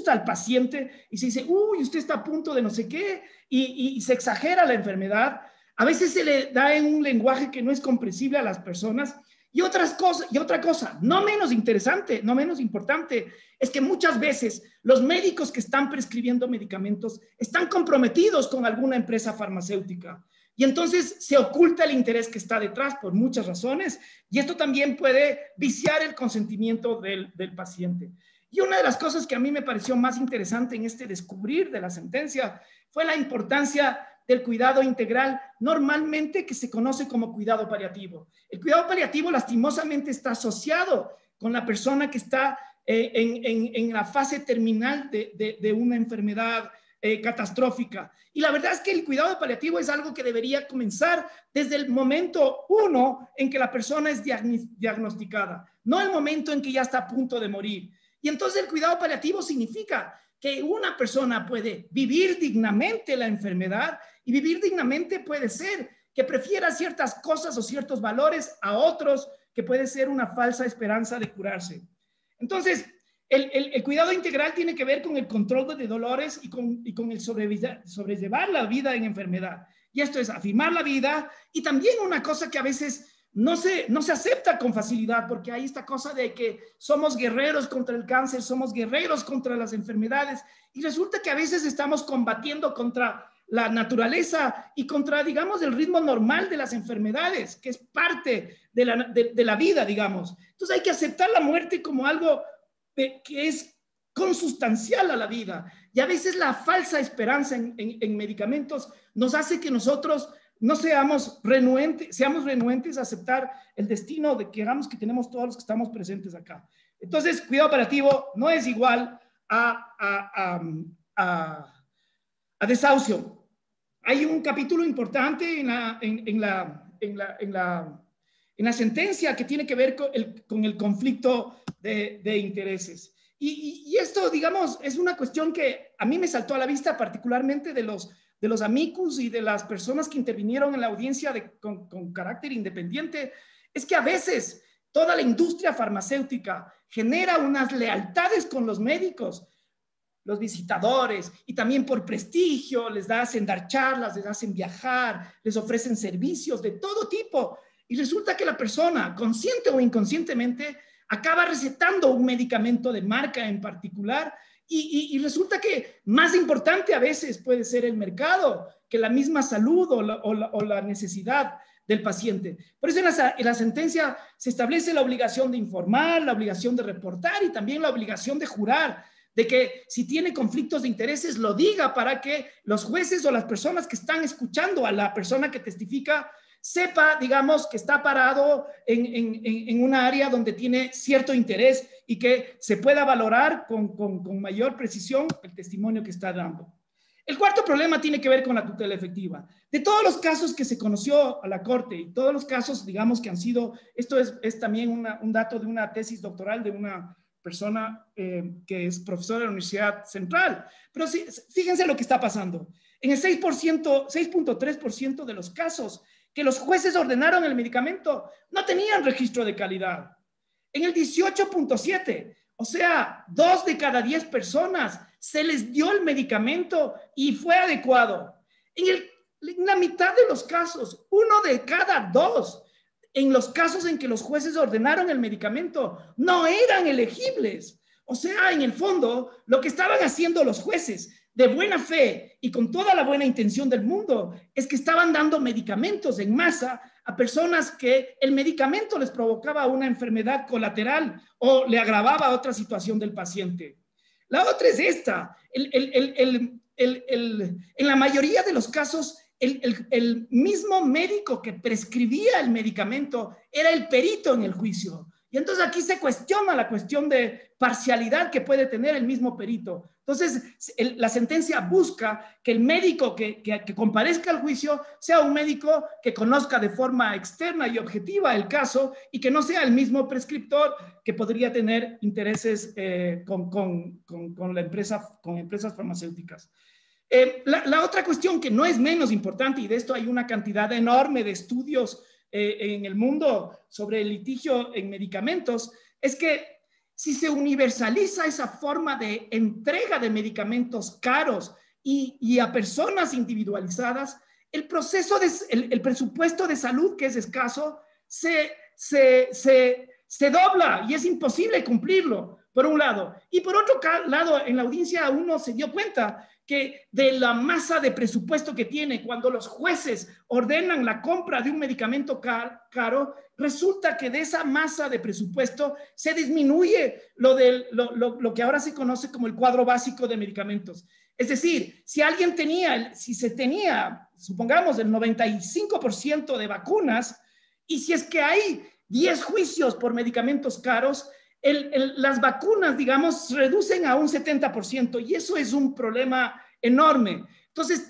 al paciente y se dice, uy, usted está a punto de no sé qué, y se exagera la enfermedad. A veces se le da en un lenguaje que no es comprensible a las personas. Y otra cosa, no menos interesante, no menos importante, es que muchas veces los médicos que están prescribiendo medicamentos están comprometidos con alguna empresa farmacéutica. Y entonces se oculta el interés que está detrás por muchas razones. Y esto también puede viciar el consentimiento del paciente. Y una de las cosas que a mí me pareció más interesante en este descubrir de la sentencia fue la importancia del cuidado integral, normalmente que se conoce como cuidado paliativo. El cuidado paliativo lastimosamente está asociado con la persona que está en la fase terminal de una enfermedad catastrófica. Y la verdad es que el cuidado paliativo es algo que debería comenzar desde el momento 1 en que la persona es diagnosticada, no el momento en que ya está a punto de morir. Y entonces el cuidado paliativo significa que una persona puede vivir dignamente la enfermedad, y vivir dignamente puede ser que prefiera ciertas cosas o ciertos valores a otros, que puede ser una falsa esperanza de curarse. Entonces, el cuidado integral tiene que ver con el control de dolores y con el sobrellevar la vida en enfermedad. Y esto es afirmar la vida, y también una cosa que a veces no se acepta con facilidad, porque hay esta cosa de que somos guerreros contra el cáncer, somos guerreros contra las enfermedades, y resulta que a veces estamos combatiendo contra la naturaleza y contra, digamos, el ritmo normal de las enfermedades, que es parte de la vida, digamos. Entonces hay que aceptar la muerte como algo que es consustancial a la vida, y a veces la falsa esperanza en medicamentos nos hace que nosotros no seamos renuentes a aceptar el destino que hagamos que tenemos todos los que estamos presentes acá. Entonces, cuidado paliativo no es igual a desahucio. Hay un capítulo importante en la sentencia que tiene que ver con el conflicto de intereses. Y esto, digamos, es una cuestión que a mí me saltó a la vista, particularmente de los amicus y de las personas que intervinieron en la audiencia con carácter independiente, es que a veces toda la industria farmacéutica genera unas lealtades con los médicos, los visitadores, y también por prestigio les hacen dar charlas, les hacen viajar, les ofrecen servicios de todo tipo, y resulta que la persona, consciente o inconscientemente, acaba recetando un medicamento de marca en particular. Y resulta que más importante a veces puede ser el mercado que la misma salud o la necesidad del paciente. Por eso en la sentencia se establece la obligación de informar, la obligación de reportar y también la obligación de jurar, de que si tiene conflictos de intereses lo diga, para que los jueces o las personas que están escuchando a la persona que testifica sepa, digamos, que está parado en una área donde tiene cierto interés y que se pueda valorar con mayor precisión el testimonio que está dando. El cuarto problema tiene que ver con la tutela efectiva. De todos los casos que se conoció a la Corte y todos los casos, digamos, que han sido, esto es también un dato de una tesis doctoral de una persona que es profesora de la Universidad Central, pero sí, fíjense lo que está pasando. En el 6.3% de los casos que los jueces ordenaron el medicamento no tenían registro de calidad. En el 18.7, o sea, 2 de cada 10 personas se les dio el medicamento y fue adecuado. En la mitad de los casos, 1 de cada 2, en los casos en que los jueces ordenaron el medicamento, no eran elegibles. O sea, en el fondo, lo que estaban haciendo los jueces de buena fe y con toda la buena intención del mundo es que estaban dando medicamentos en masa a personas que el medicamento les provocaba una enfermedad colateral o le agravaba otra situación del paciente. La otra es esta. En la mayoría de los casos, el mismo médico que prescribía el medicamento era el perito en el juicio. Y entonces aquí se cuestiona la cuestión de parcialidad que puede tener el mismo perito. Entonces, la sentencia busca que el médico que comparezca al juicio sea un médico que conozca de forma externa y objetiva el caso y que no sea el mismo prescriptor que podría tener intereses con empresas farmacéuticas. La otra cuestión que no es menos importante, y de esto hay una cantidad enorme de estudios en el mundo sobre el litigio en medicamentos, es que si se universaliza esa forma de entrega de medicamentos caros y a personas individualizadas, el presupuesto de salud, que es escaso, se dobla y es imposible cumplirlo, por un lado. Y por otro lado, en la audiencia uno se dio cuenta que de la masa de presupuesto que tiene cuando los jueces ordenan la compra de un medicamento caro, resulta que de esa masa de presupuesto se disminuye lo que ahora se conoce como el cuadro básico de medicamentos. Es decir, si se tenía, supongamos, el 95% de vacunas, y si es que hay 10 juicios por medicamentos caros, las vacunas, digamos, reducen a un 70%, y eso es un problema enorme. Entonces,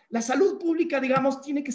la salud pública, digamos, tiene que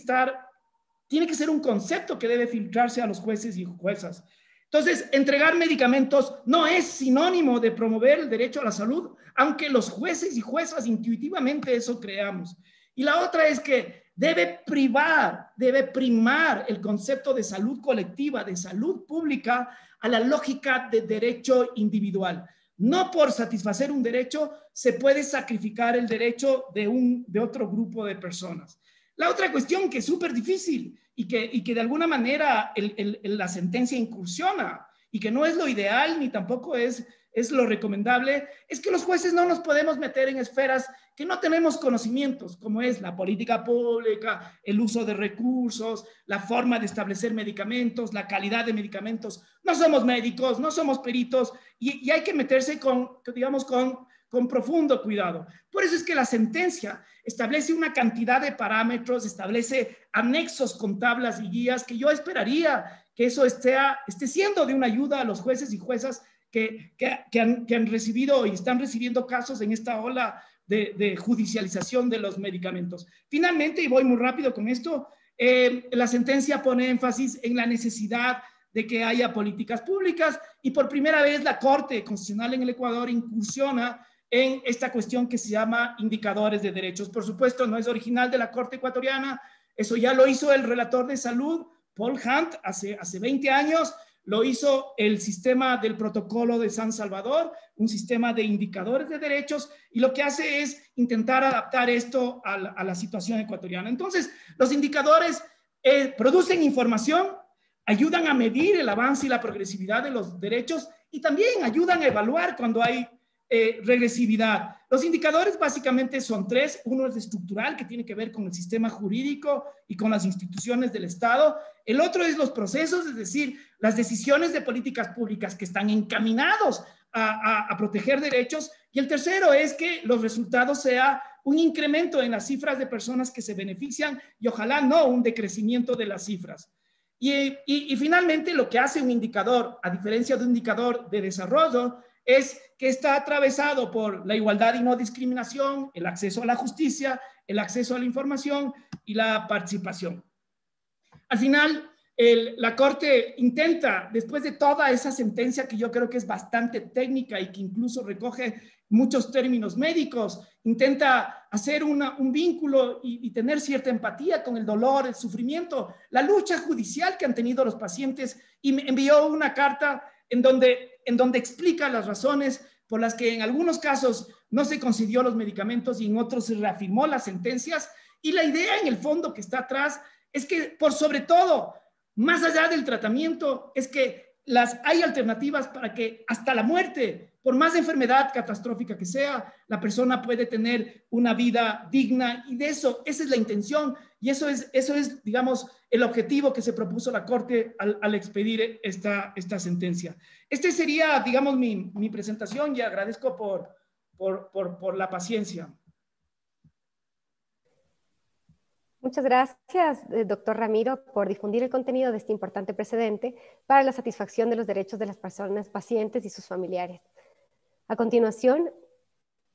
ser un concepto que debe filtrarse a los jueces y juezas. Entonces, entregar medicamentos no es sinónimo de promover el derecho a la salud, aunque los jueces y juezas intuitivamente eso creamos. Y la otra es que debe primar el concepto de salud colectiva, de salud pública, a la lógica de derecho individual. No por satisfacer un derecho se puede sacrificar el derecho de otro grupo de personas. La otra cuestión que es súper difícil y que de alguna manera la sentencia incursiona y que no es lo ideal ni tampoco es lo recomendable, es que los jueces no nos podemos meter en esferas que no tenemos conocimientos, como es la política pública, el uso de recursos, la forma de establecer medicamentos, la calidad de medicamentos. No somos médicos, no somos peritos y hay que meterse con profundo cuidado. Por eso es que la sentencia establece una cantidad de parámetros, establece anexos con tablas y guías que yo esperaría que eso esté siendo de una ayuda a los jueces y juezas que han recibido y están recibiendo casos en esta ola de judicialización de los medicamentos. Finalmente, y voy muy rápido con esto, la sentencia pone énfasis en la necesidad de que haya políticas públicas y por primera vez la Corte Constitucional en el Ecuador incursiona en esta cuestión que se llama indicadores de derechos. Por supuesto, no es original de la Corte ecuatoriana, eso ya lo hizo el relator de salud, Paul Hunt, hace 20 años, lo hizo el sistema del protocolo de San Salvador, un sistema de indicadores de derechos, y lo que hace es intentar adaptar esto a la situación ecuatoriana. Entonces, los indicadores producen información, ayudan a medir el avance y la progresividad de los derechos y también ayudan a evaluar cuando hay regresividad. Los indicadores básicamente son 3. Uno es estructural, que tiene que ver con el sistema jurídico y con las instituciones del Estado. El otro es los procesos, es decir, las decisiones de políticas públicas que están encaminados a proteger derechos. Y el tercero es que los resultados sea un incremento en las cifras de personas que se benefician y ojalá no un decrecimiento de las cifras. Y finalmente lo que hace un indicador, a diferencia de un indicador de desarrollo, es que está atravesado por la igualdad y no discriminación, el acceso a la justicia, el acceso a la información y la participación. Al final, La Corte intenta, después de toda esa sentencia que yo creo que es bastante técnica y que incluso recoge muchos términos médicos, intenta hacer un vínculo y tener cierta empatía con el dolor, el sufrimiento, la lucha judicial que han tenido los pacientes, y me envió una carta en donde explica las razones por las que en algunos casos no se concedió los medicamentos y en otros se reafirmó las sentencias. Y la idea en el fondo que está atrás es que, por sobre todo, más allá del tratamiento, es que hay alternativas para que hasta la muerte, por más enfermedad catastrófica que sea, la persona puede tener una vida digna, y de eso, esa es la intención, y eso es, digamos, el objetivo que se propuso la Corte al expedir esta sentencia. Este sería, digamos, mi presentación, y agradezco por la paciencia. Muchas gracias, doctor Ramiro, por difundir el contenido de este importante precedente para la satisfacción de los derechos de las personas pacientes y sus familiares. A continuación,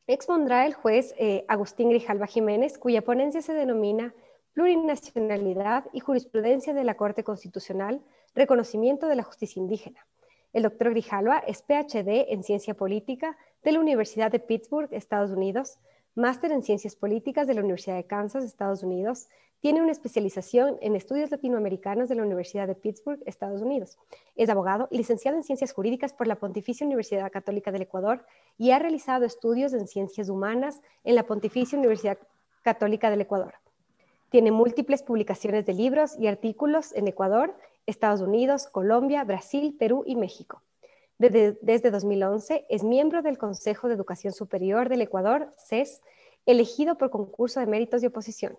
expondrá el juez Agustín Grijalva Jiménez, cuya ponencia se denomina Plurinacionalidad y Jurisprudencia de la Corte Constitucional, Reconocimiento de la Justicia Indígena. El doctor Grijalva es PhD en Ciencia Política de la Universidad de Pittsburgh, Estados Unidos, máster en Ciencias Políticas de la Universidad de Kansas, Estados Unidos. Tiene una especialización en Estudios Latinoamericanos de la Universidad de Pittsburgh, Estados Unidos. Es abogado y licenciado en Ciencias Jurídicas por la Pontificia Universidad Católica del Ecuador y ha realizado estudios en Ciencias Humanas en la Pontificia Universidad Católica del Ecuador. Tiene múltiples publicaciones de libros y artículos en Ecuador, Estados Unidos, Colombia, Brasil, Perú y México. Desde 2011 es miembro del Consejo de Educación Superior del Ecuador, CES, elegido por concurso de méritos y oposición.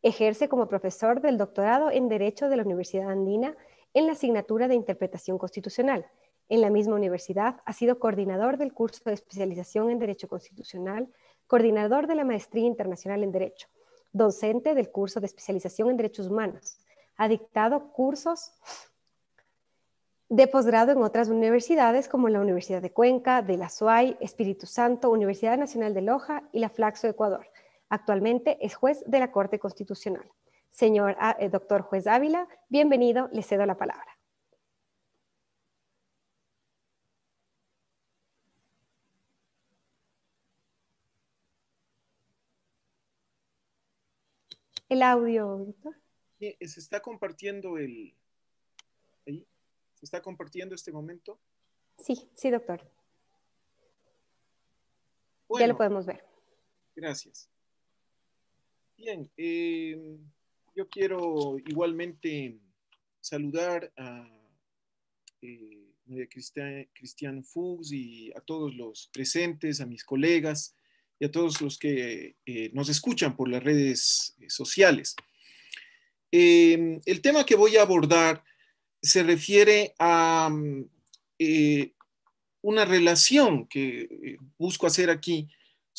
Ejerce como profesor del doctorado en Derecho de la Universidad Andina en la asignatura de Interpretación Constitucional. En la misma universidad ha sido coordinador del curso de especialización en Derecho Constitucional, coordinador de la Maestría Internacional en Derecho, docente del curso de especialización en Derechos Humanos. Ha dictado cursos de posgrado en otras universidades como la Universidad de Cuenca, de la SUAY, Espíritu Santo, Universidad Nacional de Loja y la Flaxo, Ecuador. Actualmente es juez de la Corte Constitucional. Señor doctor juez Ávila, bienvenido, le cedo la palabra. El audio, Víctor. ¿Se está compartiendo ahí? ¿Se está compartiendo este momento? Sí, sí, doctor. Bueno, ya lo podemos ver. Gracias. Bien, yo quiero igualmente saludar a María Cristian Fuchs y a todos los presentes, a mis colegas y a todos los que nos escuchan por las redes sociales. El tema que voy a abordar se refiere a una relación que busco hacer aquí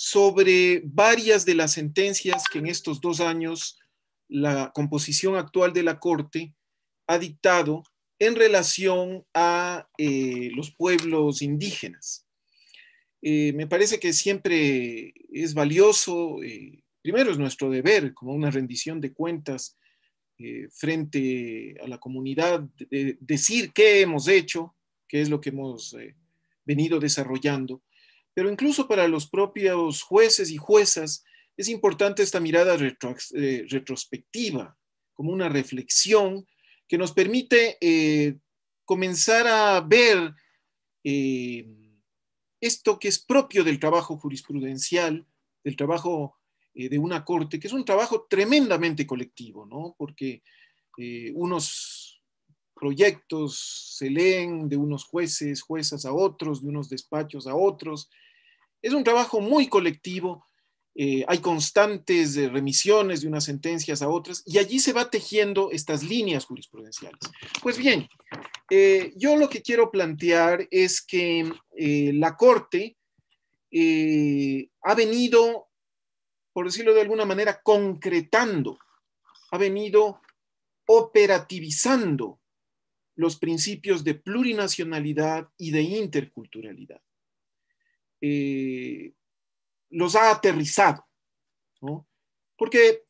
sobre varias de las sentencias que en estos 2 años la composición actual de la Corte ha dictado en relación a los pueblos indígenas. Me parece que siempre es valioso, primero es nuestro deber como una rendición de cuentas frente a la comunidad, decir qué hemos hecho, qué es lo que hemos venido desarrollando, pero incluso para los propios jueces y juezas es importante esta mirada retrospectiva, como una reflexión que nos permite comenzar a ver esto que es propio del trabajo jurisprudencial, del trabajo de una corte, que es un trabajo tremendamente colectivo, ¿no? Porque unos proyectos se leen de unos jueces, juezas a otros, de unos despachos a otros. Es un trabajo muy colectivo, hay constantes remisiones de unas sentencias a otras, y allí se va tejiendo estas líneas jurisprudenciales. Pues bien, yo lo que quiero plantear es que la Corte ha venido, por decirlo de alguna manera, concretando, ha venido operativizando los principios de plurinacionalidad y de interculturalidad. Los ha aterrizado, ¿no? Porque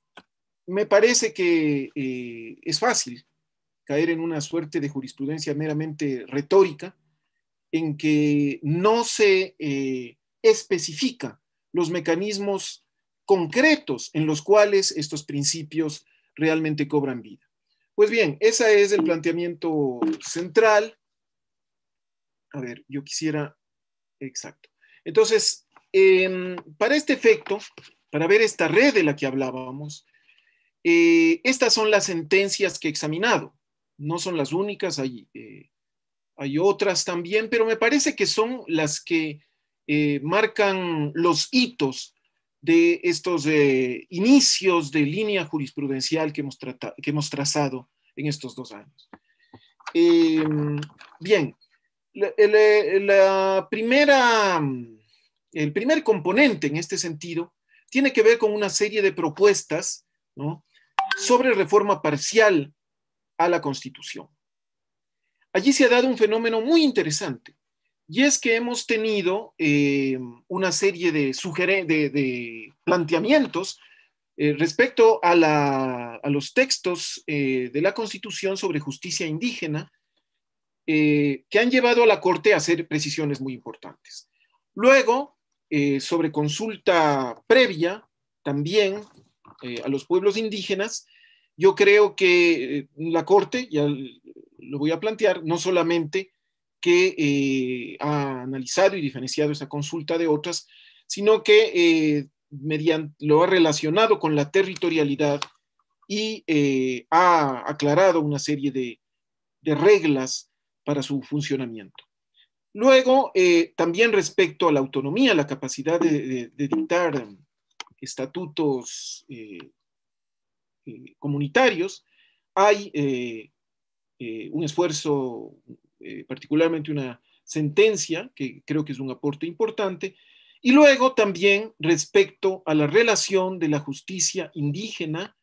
me parece que es fácil caer en una suerte de jurisprudencia meramente retórica, en que no se especifica los mecanismos concretos en los cuales estos principios realmente cobran vida. Pues bien, ese es el planteamiento central. A ver, yo quisiera... Exacto. Entonces, para este efecto, para ver esta red de la que hablábamos, estas son las sentencias que he examinado. No son las únicas, hay otras también, pero me parece que son las que marcan los hitos de estos inicios de línea jurisprudencial que hemos trazado en estos 2 años. Bien, el primer componente en este sentido tiene que ver con una serie de propuestas, ¿no?, sobre reforma parcial a la Constitución. Allí se ha dado un fenómeno muy interesante, y es que hemos tenido una serie de planteamientos respecto a los textos de la Constitución sobre justicia indígena, que han llevado a la Corte a hacer precisiones muy importantes. Luego, sobre consulta previa, también a los pueblos indígenas, yo creo que la Corte, ya lo voy a plantear, no solamente que ha analizado y diferenciado esa consulta de otras, sino que lo ha relacionado con la territorialidad y ha aclarado una serie de reglas para su funcionamiento. Luego, también respecto a la autonomía, la capacidad de dictar estatutos comunitarios, hay un esfuerzo, particularmente una sentencia, que creo que es un aporte importante, y luego también respecto a la relación de la justicia indígena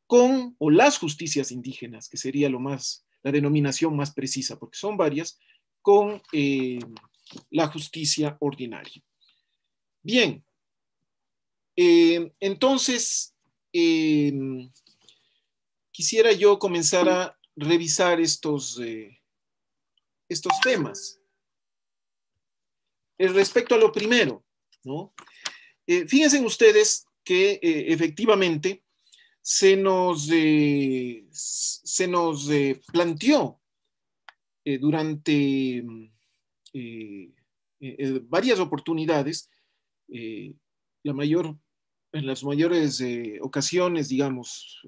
o las justicias indígenas, que sería la denominación más precisa, porque son varias, con la justicia ordinaria. Bien, entonces, quisiera yo comenzar a revisar estos temas. Respecto a lo primero, ¿no? Fíjense ustedes que efectivamente se nos planteó durante varias oportunidades, en las mayores ocasiones, digamos,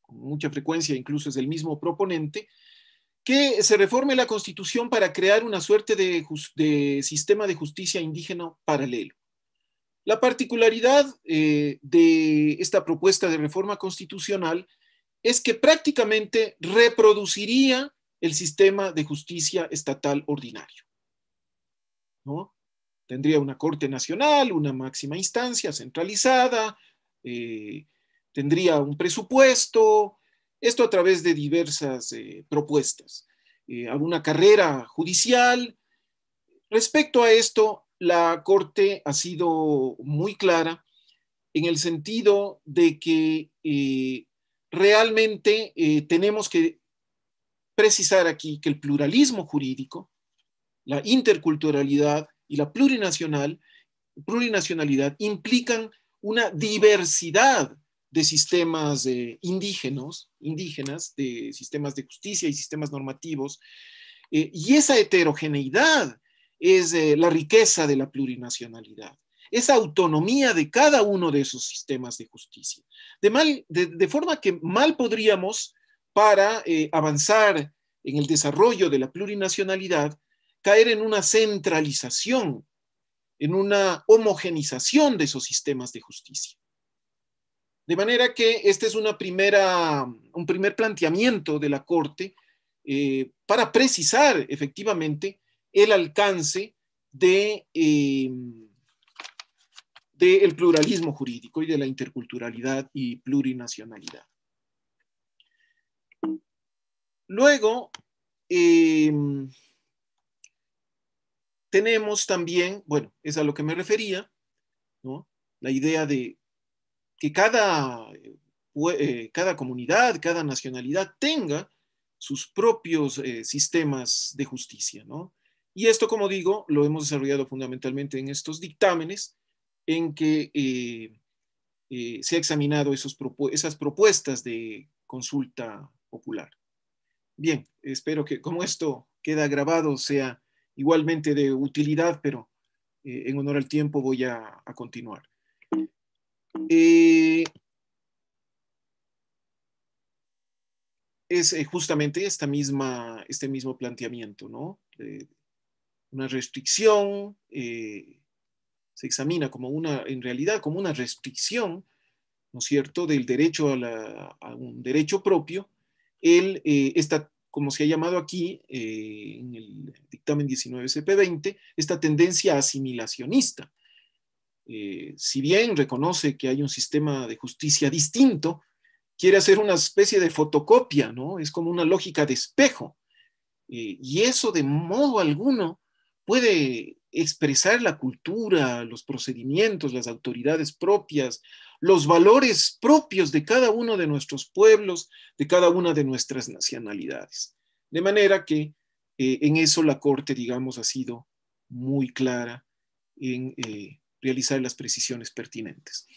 con mucha frecuencia, incluso es el mismo proponente, que se reforme la Constitución para crear una suerte de sistema de justicia indígena paralelo. La particularidad de esta propuesta de reforma constitucional es que prácticamente reproduciría el sistema de justicia estatal ordinario, ¿no? Tendría una Corte Nacional, una máxima instancia centralizada, tendría un presupuesto, esto a través de diversas propuestas, alguna carrera judicial. Respecto a esto, la Corte ha sido muy clara en el sentido de que realmente tenemos que precisar aquí que el pluralismo jurídico, la interculturalidad y la plurinacionalidad implican una diversidad de sistemas indígenas, de sistemas de justicia y sistemas normativos, y esa heterogeneidad es la riqueza de la plurinacionalidad, esa autonomía de cada uno de esos sistemas de justicia. De forma que mal podríamos, para avanzar en el desarrollo de la plurinacionalidad, caer en una centralización, en una homogenización de esos sistemas de justicia. De manera que este es un primer planteamiento de la Corte para precisar efectivamente el alcance del pluralismo jurídico y de la interculturalidad y plurinacionalidad. Luego, tenemos también, bueno, es a lo que me refería, ¿no?, la idea de que cada comunidad, cada nacionalidad tenga sus propios sistemas de justicia, ¿no? Y esto, como digo, lo hemos desarrollado fundamentalmente en estos dictámenes en que se ha examinado esas propuestas de consulta popular. Bien, espero que como esto queda grabado sea igualmente de utilidad, pero en honor al tiempo voy a continuar. Es justamente este mismo planteamiento, ¿no? Una restricción, se examina como en realidad como una restricción, ¿no es cierto?, del derecho a un derecho propio, como se ha llamado aquí en el dictamen 19 CP20, esta tendencia asimilacionista. Si bien reconoce que hay un sistema de justicia distinto, quiere hacer una especie de fotocopia, ¿no? Es como una lógica de espejo. Y eso de modo alguno puede expresar la cultura, los procedimientos, las autoridades propias, los valores propios de cada uno de nuestros pueblos, de cada una de nuestras nacionalidades. De manera que en eso la Corte, digamos, ha sido muy clara en realizar las precisiones pertinentes.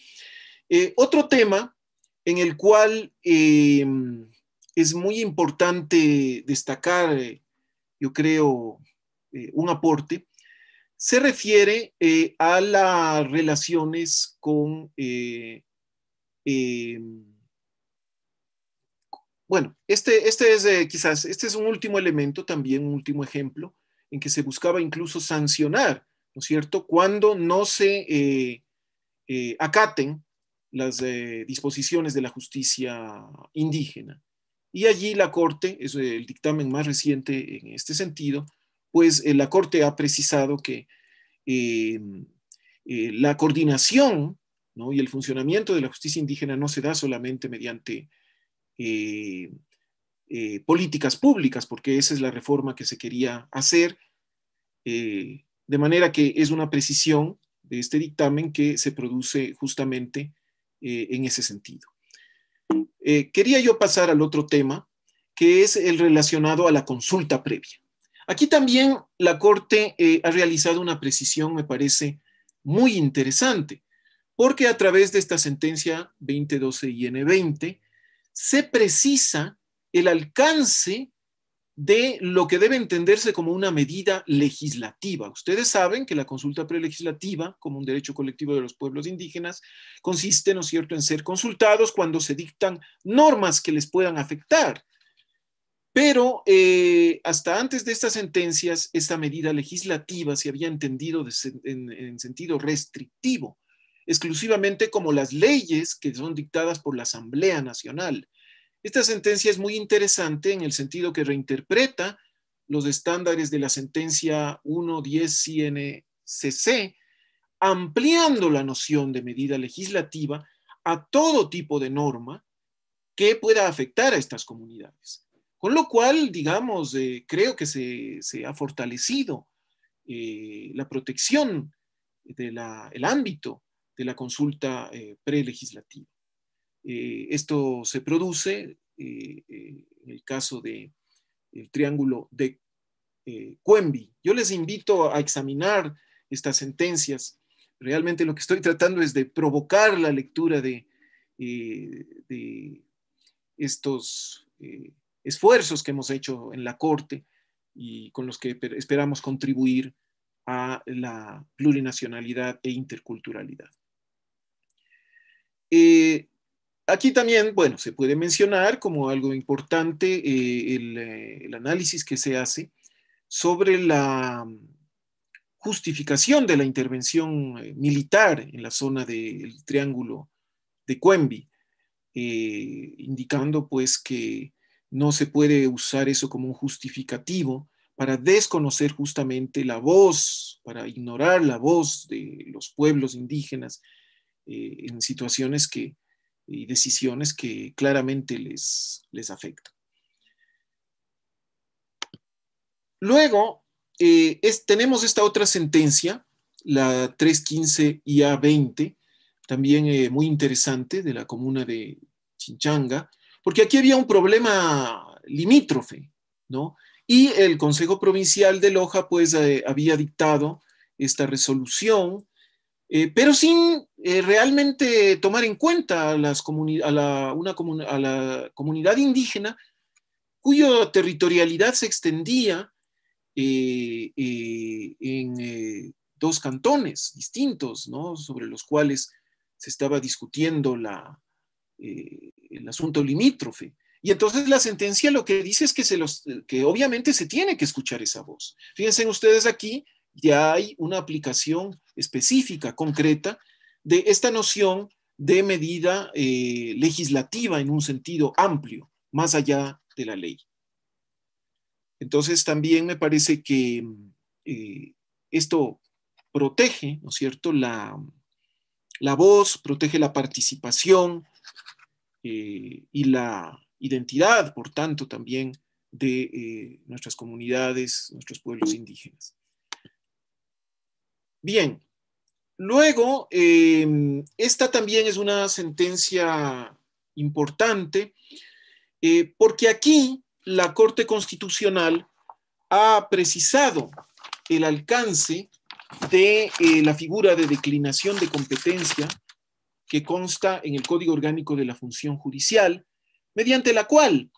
Otro tema en el cual es muy importante destacar, yo creo, un aporte, se refiere a las relaciones con, bueno, este es un último elemento, también un último ejemplo, en que se buscaba incluso sancionar, ¿no es cierto?, cuando no se acaten las disposiciones de la justicia indígena. Y allí la Corte, es el dictamen más reciente en este sentido, pues la Corte ha precisado que la coordinación, ¿no?, y el funcionamiento de la justicia indígena no se da solamente mediante políticas públicas, porque esa es la reforma que se quería hacer, de manera que es una precisión de este dictamen que se produce justamente en ese sentido. Quería yo pasar al otro tema, que es el relacionado a la consulta previa. Aquí también la Corte ha realizado una precisión, me parece, muy interesante, porque a través de esta sentencia 2012 IN20 se precisa el alcance de lo que debe entenderse como una medida legislativa. Ustedes saben que la consulta prelegislativa, como un derecho colectivo de los pueblos indígenas, consiste, ¿no es cierto?, en ser consultados cuando se dictan normas que les puedan afectar. Pero hasta antes de estas sentencias, esta medida legislativa se había entendido en sentido restrictivo, exclusivamente como las leyes que son dictadas por la Asamblea Nacional. Esta sentencia es muy interesante en el sentido que reinterpreta los estándares de la sentencia 110 CNCC, ampliando la noción de medida legislativa a todo tipo de norma que pueda afectar a estas comunidades. Con lo cual, digamos, creo que se ha fortalecido la protección del ámbito de la consulta prelegislativa. Esto se produce en el caso del triángulo de Quemby. Yo les invito a examinar estas sentencias. Realmente lo que estoy tratando es de provocar la lectura de estos esfuerzos que hemos hecho en la Corte y con los que esperamos contribuir a la plurinacionalidad e interculturalidad. Aquí también, bueno, se puede mencionar como algo importante el análisis que se hace sobre la justificación de la intervención militar en la zona del Triángulo de Quemby, indicando pues que no se puede usar eso como un justificativo para desconocer justamente la voz, para ignorar la voz de los pueblos indígenas en situaciones y decisiones que claramente les afectan. Luego, tenemos esta otra sentencia, la 315 IA20, también muy interesante, de la comuna de Chinchanga, porque aquí había un problema limítrofe, ¿no? Y el Consejo Provincial de Loja, pues, había dictado esta resolución, pero sin realmente tomar en cuenta a la comunidad indígena cuya territorialidad se extendía en dos cantones distintos, ¿no? Sobre los cuales se estaba discutiendo el asunto limítrofe. Y entonces la sentencia lo que dice es que obviamente se tiene que escuchar esa voz. Fíjense ustedes aquí, ya hay una aplicación específica, concreta, de esta noción de medida legislativa en un sentido amplio, más allá de la ley. Entonces también me parece que esto protege, ¿no es cierto?, la voz, protege la participación y la identidad, por tanto, también de nuestras comunidades, nuestros pueblos indígenas. Bien, luego, esta también es una sentencia importante, porque aquí la Corte Constitucional ha precisado el alcance de la figura de declinación de competencia que consta en el Código Orgánico de la Función Judicial, mediante la cual,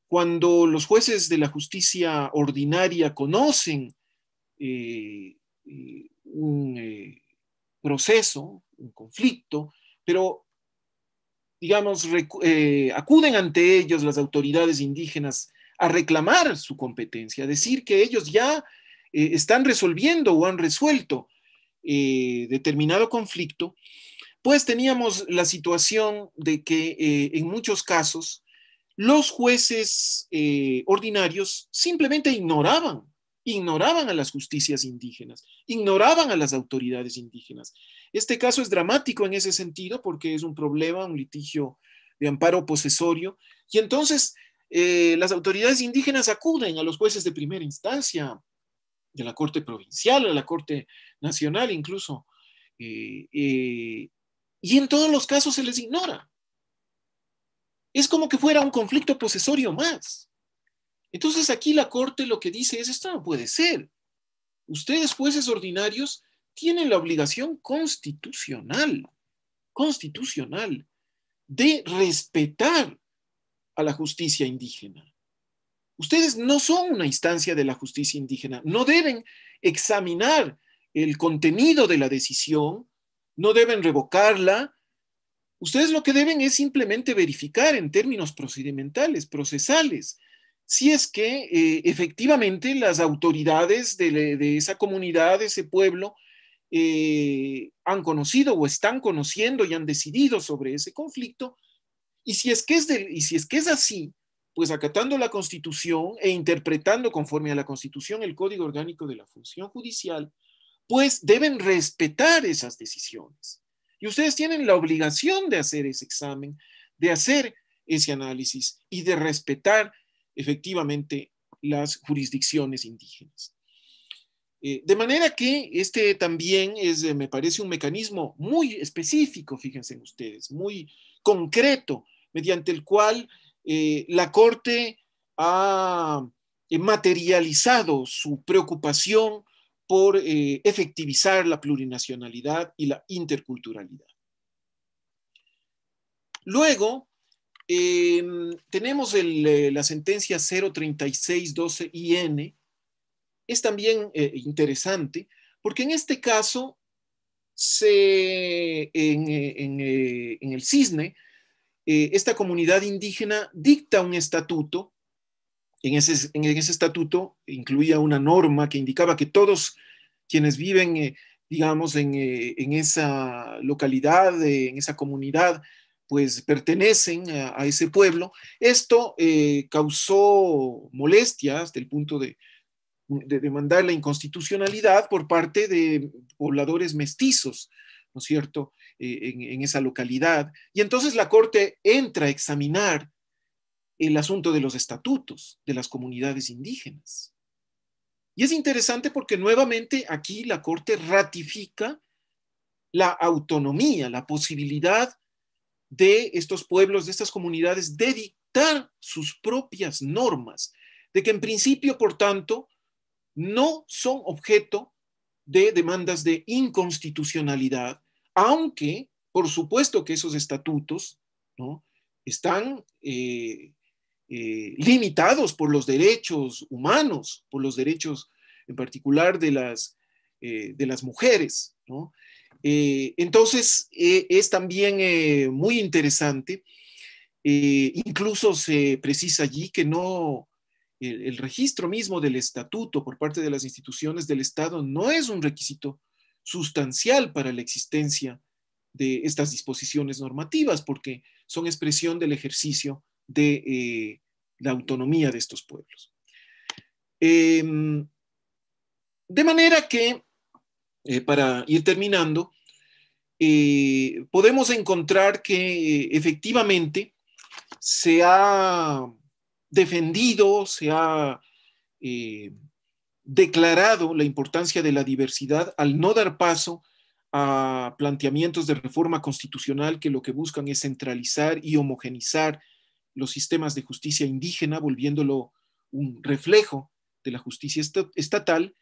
cuando los jueces de la justicia ordinaria conocen un proceso, un conflicto, pero, digamos, acuden ante ellos las autoridades indígenas a reclamar su competencia, a decir que ellos ya están resolviendo o han resuelto determinado conflicto, pues teníamos la situación de que en muchos casos los jueces ordinarios simplemente ignoraban a las justicias indígenas, ignoraban a las autoridades indígenas. Este caso es dramático en ese sentido porque es un problema, un litigio de amparo posesorio, y entonces las autoridades indígenas acuden a los jueces de primera instancia, de la Corte Provincial, a la Corte Nacional incluso, y en todos los casos se les ignora. Es como que fuera un conflicto posesorio más. Entonces aquí la Corte lo que dice es, esto no puede ser. Ustedes, jueces ordinarios, tienen la obligación constitucional de respetar a la justicia indígena. Ustedes no son una instancia de la justicia indígena, no deben examinar el contenido de la decisión, no deben revocarla. Ustedes lo que deben es simplemente verificar en términos procedimentales, procesales, si es que efectivamente las autoridades de esa comunidad, de ese pueblo, han conocido o están conociendo y han decidido sobre ese conflicto, y si es que es así, pues acatando la Constitución e interpretando conforme a la Constitución el Código Orgánico de la Función Judicial, pues deben respetar esas decisiones. Y ustedes tienen la obligación de hacer ese examen, de hacer ese análisis y de respetar efectivamente las jurisdicciones indígenas. De manera que este también me parece un mecanismo muy específico, fíjense ustedes, muy concreto, mediante el cual la Corte ha materializado su preocupación por efectivizar la plurinacionalidad y la interculturalidad. Luego, tenemos la sentencia 03612-IN. Es también interesante, porque en este caso, en el Cisne, esta comunidad indígena dicta un estatuto. En ese estatuto incluía una norma que indicaba que todos quienes viven, digamos, en esa localidad, en esa comunidad, pues pertenecen a ese pueblo. Esto causó molestia hasta el punto de demandar la inconstitucionalidad por parte de pobladores mestizos, ¿no es cierto?, en esa localidad. Y entonces la Corte entra a examinar el asunto de los estatutos de las comunidades indígenas. Y es interesante porque nuevamente aquí la Corte ratifica la autonomía, la posibilidad de estos pueblos, de estas comunidades, de dictar sus propias normas, de que en principio, por tanto, no son objeto de demandas de inconstitucionalidad, aunque, por supuesto que esos estatutos, ¿no?, están limitados por los derechos humanos, por los derechos en particular de las mujeres, ¿no? Entonces, es también muy interesante. Incluso se precisa allí que el registro mismo del estatuto por parte de las instituciones del Estado no es un requisito sustancial para la existencia de estas disposiciones normativas, porque son expresión del ejercicio de la autonomía de estos pueblos. De manera que, para ir terminando, podemos encontrar que efectivamente se ha defendido, se ha declarado la importancia de la diversidad al no dar paso a planteamientos de reforma constitucional que lo que buscan es centralizar y homogenizar los sistemas de justicia indígena, volviéndolo un reflejo de la justicia estatal.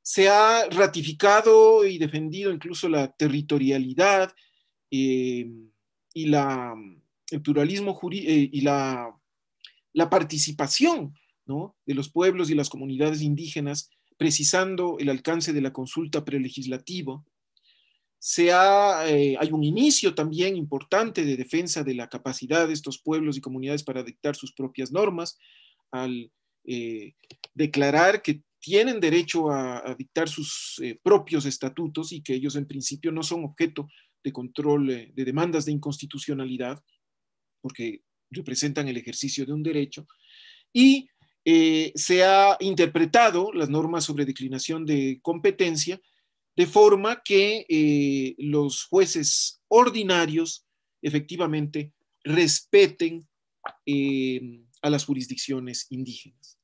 Se ha ratificado y defendido incluso la territorialidad y el pluralismo y la participación, ¿no?, de los pueblos y las comunidades indígenas, precisando el alcance de la consulta prelegislativa. Hay un inicio también importante de defensa de la capacidad de estos pueblos y comunidades para dictar sus propias normas, al declarar que tienen derecho a dictar sus propios estatutos y que ellos en principio no son objeto de control de demandas de inconstitucionalidad, porque representan el ejercicio de un derecho. Y se ha interpretado las normas sobre declinación de competencia de forma que los jueces ordinarios efectivamente respeten a las jurisdicciones indígenas.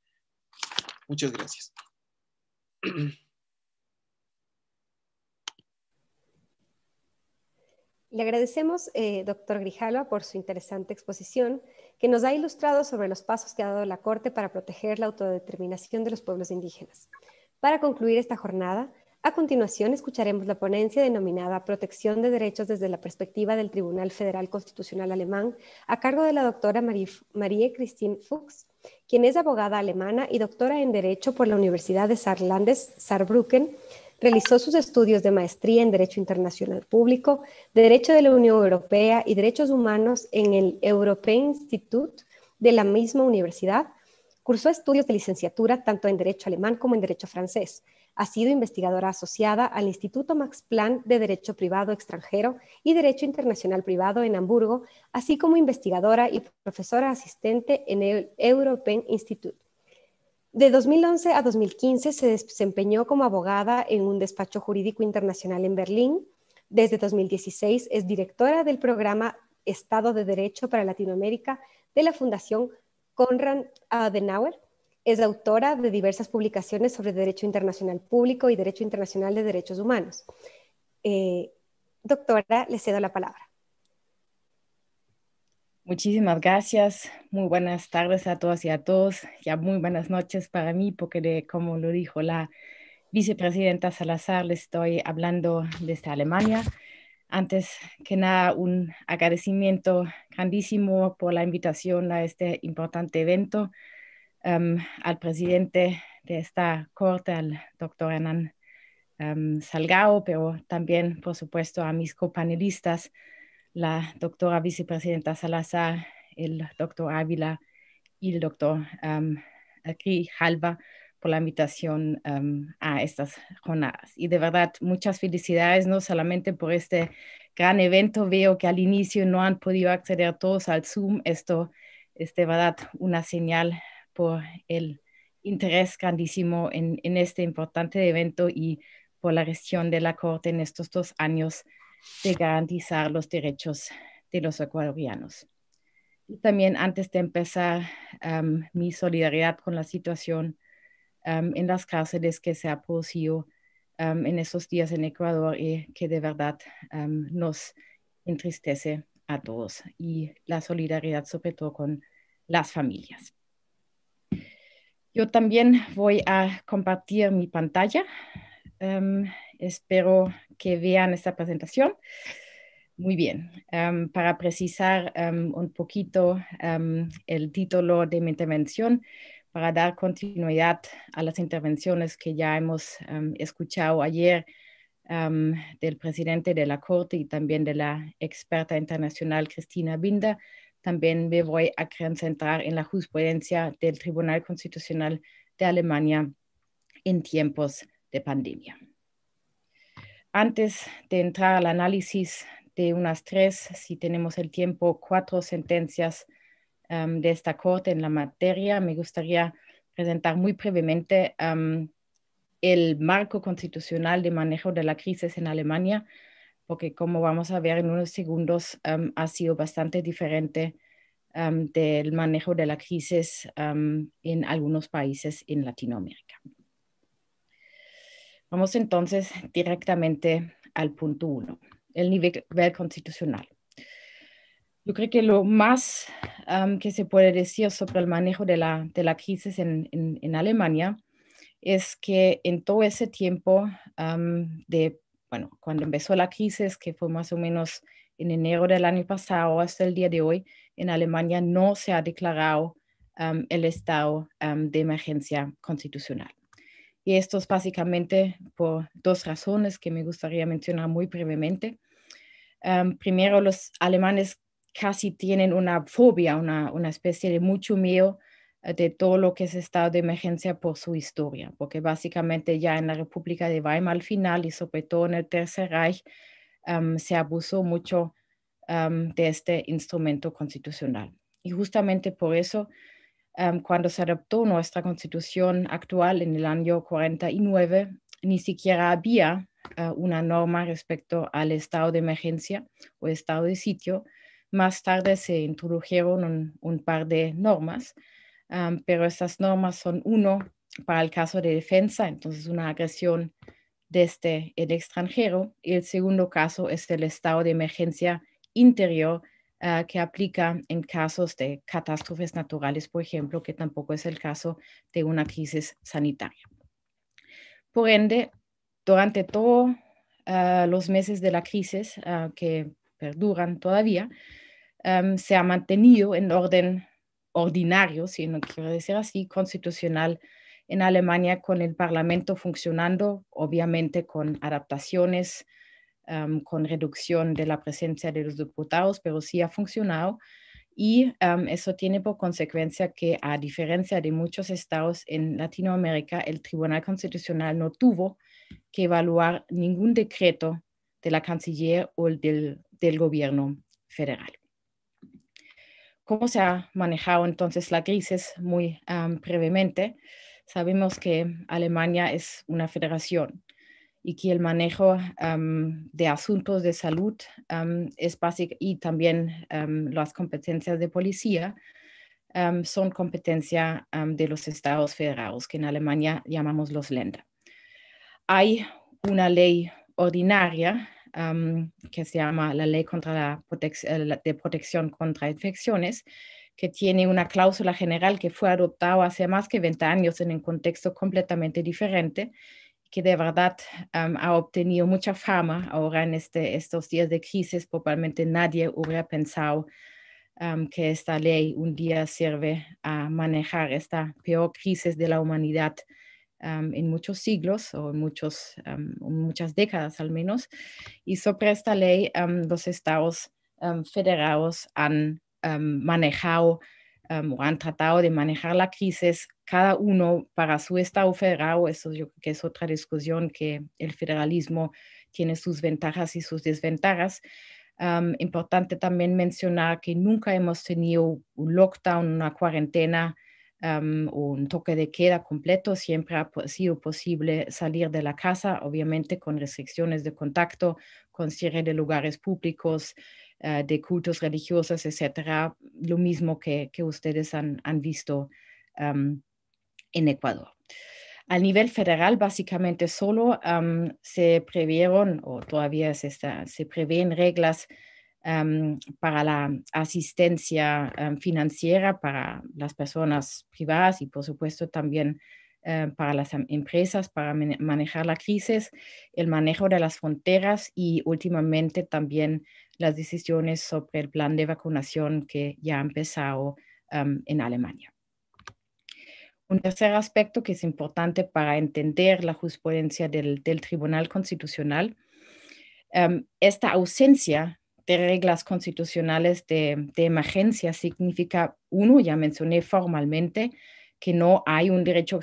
Muchas gracias. Le agradecemos, doctor Grijalva, por su interesante exposición, que nos ha ilustrado sobre los pasos que ha dado la Corte para proteger la autodeterminación de los pueblos indígenas. Para concluir esta jornada, a continuación escucharemos la ponencia denominada Protección de Derechos desde la perspectiva del Tribunal Federal Constitucional Alemán, a cargo de la doctora Marie-Christine Fuchs, quien es abogada alemana y doctora en Derecho por la Universidad de Saarlandes, Saarbrücken. Realizó sus estudios de maestría en Derecho Internacional Público, Derecho de la Unión Europea y Derechos Humanos en el European Institute de la misma universidad. Cursó estudios de licenciatura tanto en Derecho Alemán como en Derecho Francés. Ha sido investigadora asociada al Instituto Max Planck de Derecho Privado Extranjero y Derecho Internacional Privado en Hamburgo, así como investigadora y profesora asistente en el European Institute. De 2011 a 2015 se desempeñó como abogada en un despacho jurídico internacional en Berlín. Desde 2016 es directora del programa Estado de Derecho para Latinoamérica de la Fundación Konrad Adenauer. Es autora de diversas publicaciones sobre Derecho Internacional Público y Derecho Internacional de Derechos Humanos. Doctora, le cedo la palabra. Muchísimas gracias. Muy buenas tardes a todas y a todos. Ya muy buenas noches para mí, porque como lo dijo la vicepresidenta Salazar, le estoy hablando desde Alemania. Antes que nada, un agradecimiento grandísimo por la invitación a este importante evento, al presidente de esta corte, al doctor Hernán Salgado, pero también, por supuesto, a mis copanelistas, la doctora vicepresidenta Salazar, el doctor Ávila y el doctor Grijalva, por la invitación a estas jornadas. Y de verdad, muchas felicidades, no solamente por este gran evento. Veo que al inicio no han podido acceder todos al Zoom. Esto es de verdad una señal por el interés grandísimo en este importante evento y por la gestión de la Corte en estos 2 años de garantizar los derechos de los ecuatorianos. Y también, antes de empezar, mi solidaridad con la situación en las cárceles que se ha producido en esos días en Ecuador y que de verdad nos entristece a todos. Y la solidaridad sobre todo con las familias. Yo también voy a compartir mi pantalla. Espero que vean esta presentación. Muy bien. Para precisar un poquito el título de mi intervención, para dar continuidad a las intervenciones que ya hemos escuchado ayer del presidente de la Corte y también de la experta internacional Cristina Binder, también me voy a concentrar en la jurisprudencia del Tribunal Constitucional de Alemania en tiempos de pandemia. Antes de entrar al análisis de unas 3, si tenemos el tiempo, 4 sentencias de esta Corte en la materia, me gustaría presentar muy brevemente el marco constitucional de manejo de la crisis en Alemania, porque como vamos a ver en unos segundos, ha sido bastante diferente del manejo de la crisis en algunos países en Latinoamérica. Vamos entonces directamente al punto 1, el nivel constitucional. Yo creo que lo más que se puede decir sobre el manejo de la crisis en Alemania es que en todo ese tiempo cuando empezó la crisis, que fue más o menos en enero del año pasado hasta el día de hoy, en Alemania no se ha declarado el estado de emergencia constitucional. Y esto es básicamente por 2 razones que me gustaría mencionar muy brevemente. Primero, los alemanes casi tienen una fobia, una especie de mucho miedo de todo lo que es estado de emergencia por su historia, porque básicamente ya en la República de Weimar al final y sobre todo en el Tercer Reich se abusó mucho de este instrumento constitucional. Y justamente por eso, cuando se adoptó nuestra constitución actual en el año 49, ni siquiera había una norma respecto al estado de emergencia o estado de sitio. Más tarde se introdujeron un par de normas, pero estas normas son uno para el caso de defensa, entonces una agresión desde el extranjero, y el segundo caso es el estado de emergencia interior que aplica en casos de catástrofes naturales, por ejemplo, que tampoco es el caso de una crisis sanitaria. Por ende, durante todos los meses de la crisis que perduran todavía, se ha mantenido en orden ordinario, si no quiero decir así, constitucional en Alemania, con el Parlamento funcionando, obviamente con adaptaciones, con reducción de la presencia de los diputados, pero sí ha funcionado. Y eso tiene por consecuencia que, a diferencia de muchos estados en Latinoamérica, el Tribunal Constitucional no tuvo que evaluar ningún decreto de la canciller o del gobierno federal. ¿Cómo se ha manejado entonces la crisis? Muy brevemente, sabemos que Alemania es una federación y que el manejo de asuntos de salud es básico, y también las competencias de policía son competencia de los estados federados, que en Alemania llamamos los Länder. Hay una ley ordinaria que se llama la Ley de Protección contra Infecciones, que tiene una cláusula general que fue adoptada hace más que 20 años en un contexto completamente diferente, que de verdad ha obtenido mucha fama ahora en estos días de crisis. Probablemente nadie hubiera pensado que esta ley un día sirve a manejar esta peor crisis de la humanidad en muchos siglos o en muchas décadas al menos. Y sobre esta ley, los estados federados han manejado o han tratado de manejar la crisis, cada uno para su estado federal. Eso yo creo que es otra discusión, que el federalismo tiene sus ventajas y sus desventajas. Importante también mencionar que nunca hemos tenido un lockdown, una cuarentena, un toque de queda completo. Siempre ha sido posible salir de la casa, obviamente con restricciones de contacto, con cierre de lugares públicos, de cultos religiosos, etcétera, lo mismo que ustedes han visto en Ecuador. A nivel federal, básicamente solo se previeron, o todavía se prevén reglas para la asistencia financiera para las personas privadas y por supuesto también para las empresas, para manejar la crisis, el manejo de las fronteras y últimamente también las decisiones sobre el plan de vacunación que ya ha empezado en Alemania. Un tercer aspecto que es importante para entender la jurisprudencia del Tribunal Constitucional, esta ausencia de reglas constitucionales de emergencia significa, uno, ya mencioné formalmente, que no hay un derecho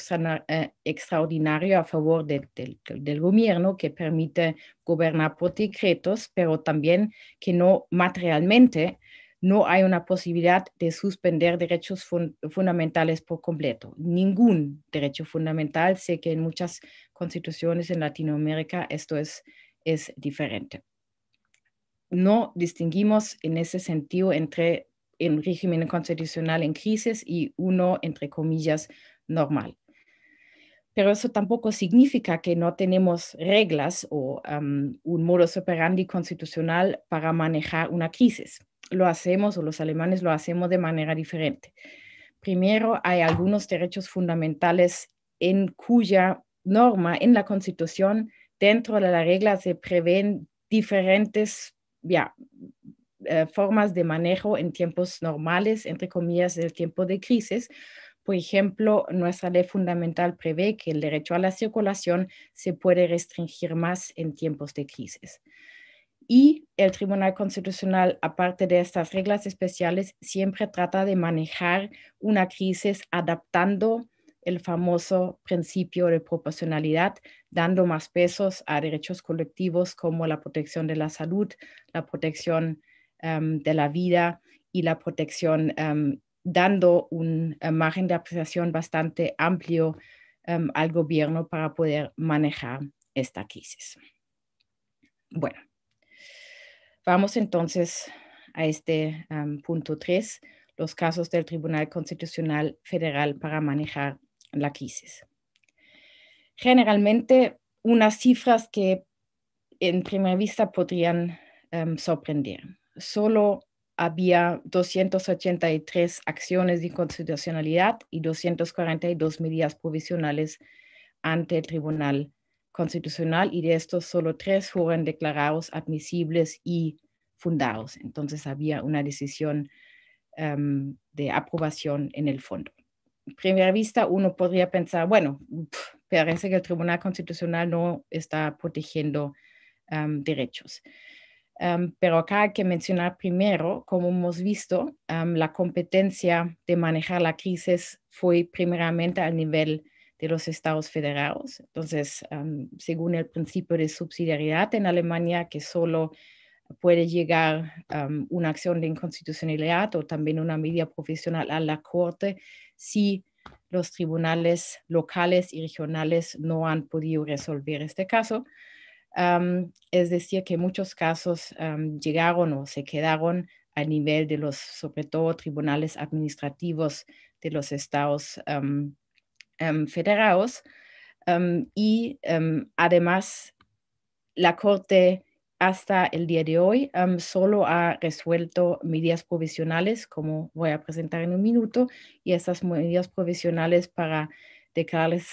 extraordinario a favor del gobierno que permite gobernar por decretos, pero también que no materialmente no hay una posibilidad de suspender derechos fundamentales por completo. Ningún derecho fundamental. Sé que en muchas constituciones en Latinoamérica esto es diferente. No distinguimos en ese sentido entre el régimen constitucional en crisis y uno, entre comillas, normal. Pero eso tampoco significa que no tenemos reglas o un modus operandi constitucional para manejar una crisis. Lo hacemos, o los alemanes lo hacemos de manera diferente. Primero, hay algunos derechos fundamentales en cuya norma en la Constitución, dentro de las reglas, se prevén diferentes formas de manejo en tiempos normales, entre comillas, del tiempo de crisis. Por ejemplo, nuestra ley fundamental prevé que el derecho a la circulación se puede restringir más en tiempos de crisis. Y el Tribunal Constitucional, aparte de estas reglas especiales, siempre trata de manejar una crisis adaptando el famoso principio de proporcionalidad, dando más pesos a derechos colectivos como la protección de la salud, la protección de la vida y la protección, dando un margen de apreciación bastante amplio al gobierno para poder manejar esta crisis. Bueno, vamos entonces a este punto 3, los casos del Tribunal Constitucional Federal para manejar la crisis. Generalmente, unas cifras que en primera vista podrían sorprender. Solo había 283 acciones de inconstitucionalidad y 242 medidas provisionales ante el Tribunal Constitucional, y de estos solo 3 fueron declarados admisibles y fundados. Entonces había una decisión de aprobación en el fondo. A primera vista uno podría pensar, bueno, parece que el Tribunal Constitucional no está protegiendo derechos. Pero acá hay que mencionar primero, como hemos visto, la competencia de manejar la crisis fue primeramente al nivel de los estados federados. Entonces, según el principio de subsidiariedad en Alemania, que solo puede llegar una acción de inconstitucionalidad o también una medida provisional a la Corte si los tribunales locales y regionales no han podido resolver este caso. Es decir, que muchos casos llegaron o se quedaron a nivel de los, sobre todo, tribunales administrativos de los estados federados. Y además, la Corte hasta el día de hoy solo ha resuelto medidas provisionales, como voy a presentar en un minuto, y estas medidas provisionales para declararles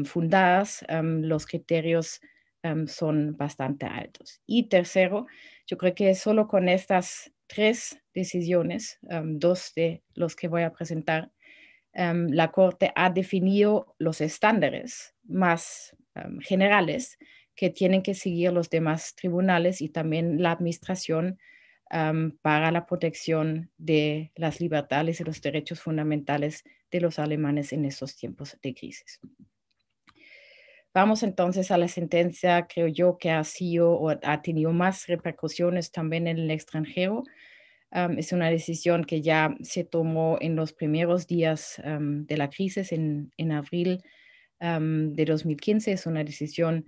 fundadas, los criterios son bastante altos. Y tercero, yo creo que solo con estas 3 decisiones, 2 de los que voy a presentar, la Corte ha definido los estándares más generales que tienen que seguir los demás tribunales y también la administración para la protección de las libertades y los derechos fundamentales de los alemanes en estos tiempos de crisis. Vamos entonces a la sentencia, creo yo, que ha sido o ha tenido más repercusiones también en el extranjero. Es una decisión que ya se tomó en los primeros días de la crisis en abril de 2015. Es una decisión,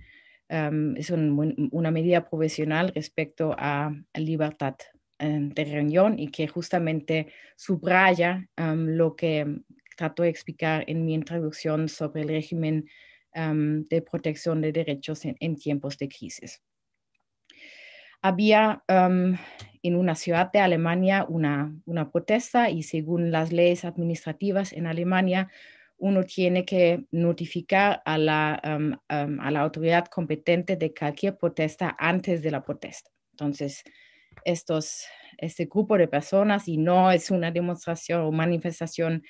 es una medida provisional respecto a libertad de reunión y que justamente subraya lo que trato de explicar en mi introducción sobre el régimen de protección de derechos en tiempos de crisis. había en una ciudad de Alemania una protesta y según las leyes administrativas en Alemania, uno tiene que notificar a la autoridad competente de cualquier protesta antes de la protesta. Entonces, este grupo de personas, y no es una demostración o manifestación,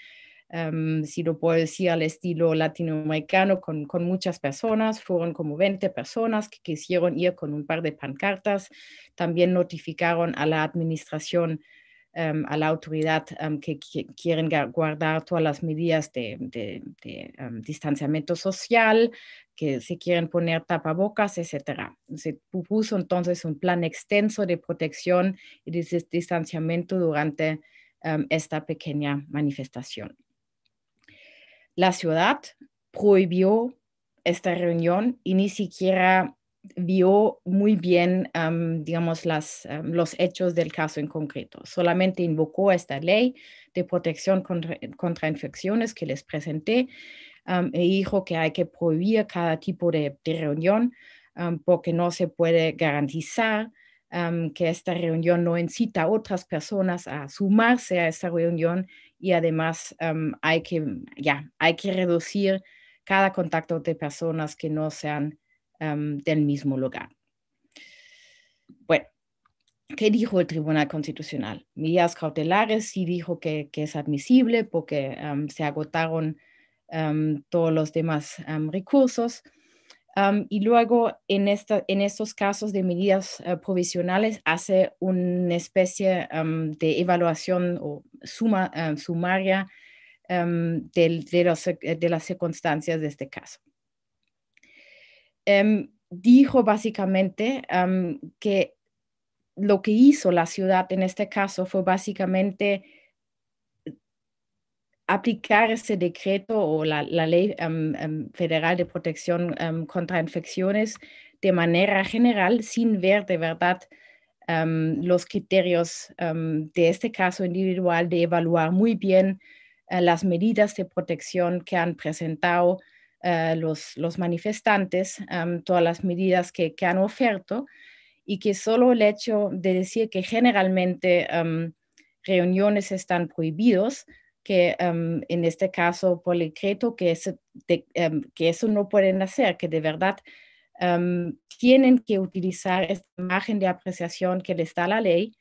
si lo puedo decir al estilo latinoamericano, con muchas personas, fueron como 20 personas que quisieron ir con un par de pancartas, también notificaron a la administración, a la autoridad que quieren guardar todas las medidas de distanciamiento social, que se quieren poner tapabocas, etc. Se propuso entonces un plan extenso de protección y de distanciamiento durante esta pequeña manifestación. La ciudad prohibió esta reunión y ni siquiera vio muy bien, digamos, los hechos del caso en concreto. Solamente invocó esta ley de protección contra infecciones que les presenté e dijo que hay que prohibir cada tipo de reunión porque no se puede garantizar que esta reunión no incita a otras personas a sumarse a esta reunión y además hay que reducir cada contacto de personas que no sean del mismo lugar. Bueno, ¿qué dijo el Tribunal Constitucional? Medidas cautelares sí dijo que es admisible porque se agotaron todos los demás recursos. Y luego en estos casos de medidas provisionales hace una especie de evaluación o sumaria de las circunstancias de este caso. Dijo básicamente que lo que hizo la ciudad en este caso fue básicamente aplicar ese decreto o la ley federal de protección contra infecciones de manera general sin ver de verdad los criterios de este caso individual, de evaluar muy bien las medidas de protección que han presentado los manifestantes, todas las medidas que han ofertado, y que solo el hecho de decir que generalmente reuniones están prohibidos, que en este caso por decreto que eso no pueden hacer, que de verdad tienen que utilizar esta margen de apreciación que les da la ley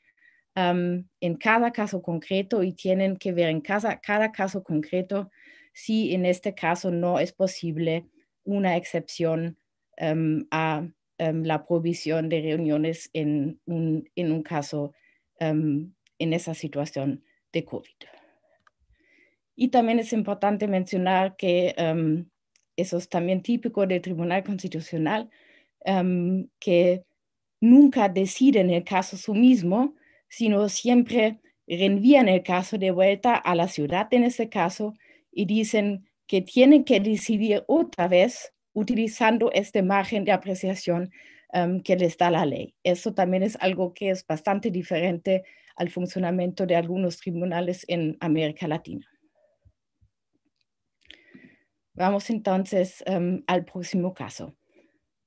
en cada caso concreto y tienen que ver en cada caso concreto si en este caso no es posible una excepción a la prohibición de reuniones en un caso, en esa situación de COVID. Y también es importante mencionar que eso es también típico del Tribunal Constitucional, que nunca deciden el caso su mismo, sino siempre reenvían el caso de vuelta a la ciudad en ese caso y dicen que tienen que decidir otra vez utilizando este margen de apreciación que les da la ley. Eso también es algo que es bastante diferente al funcionamiento de algunos tribunales en América Latina. Vamos entonces al próximo caso,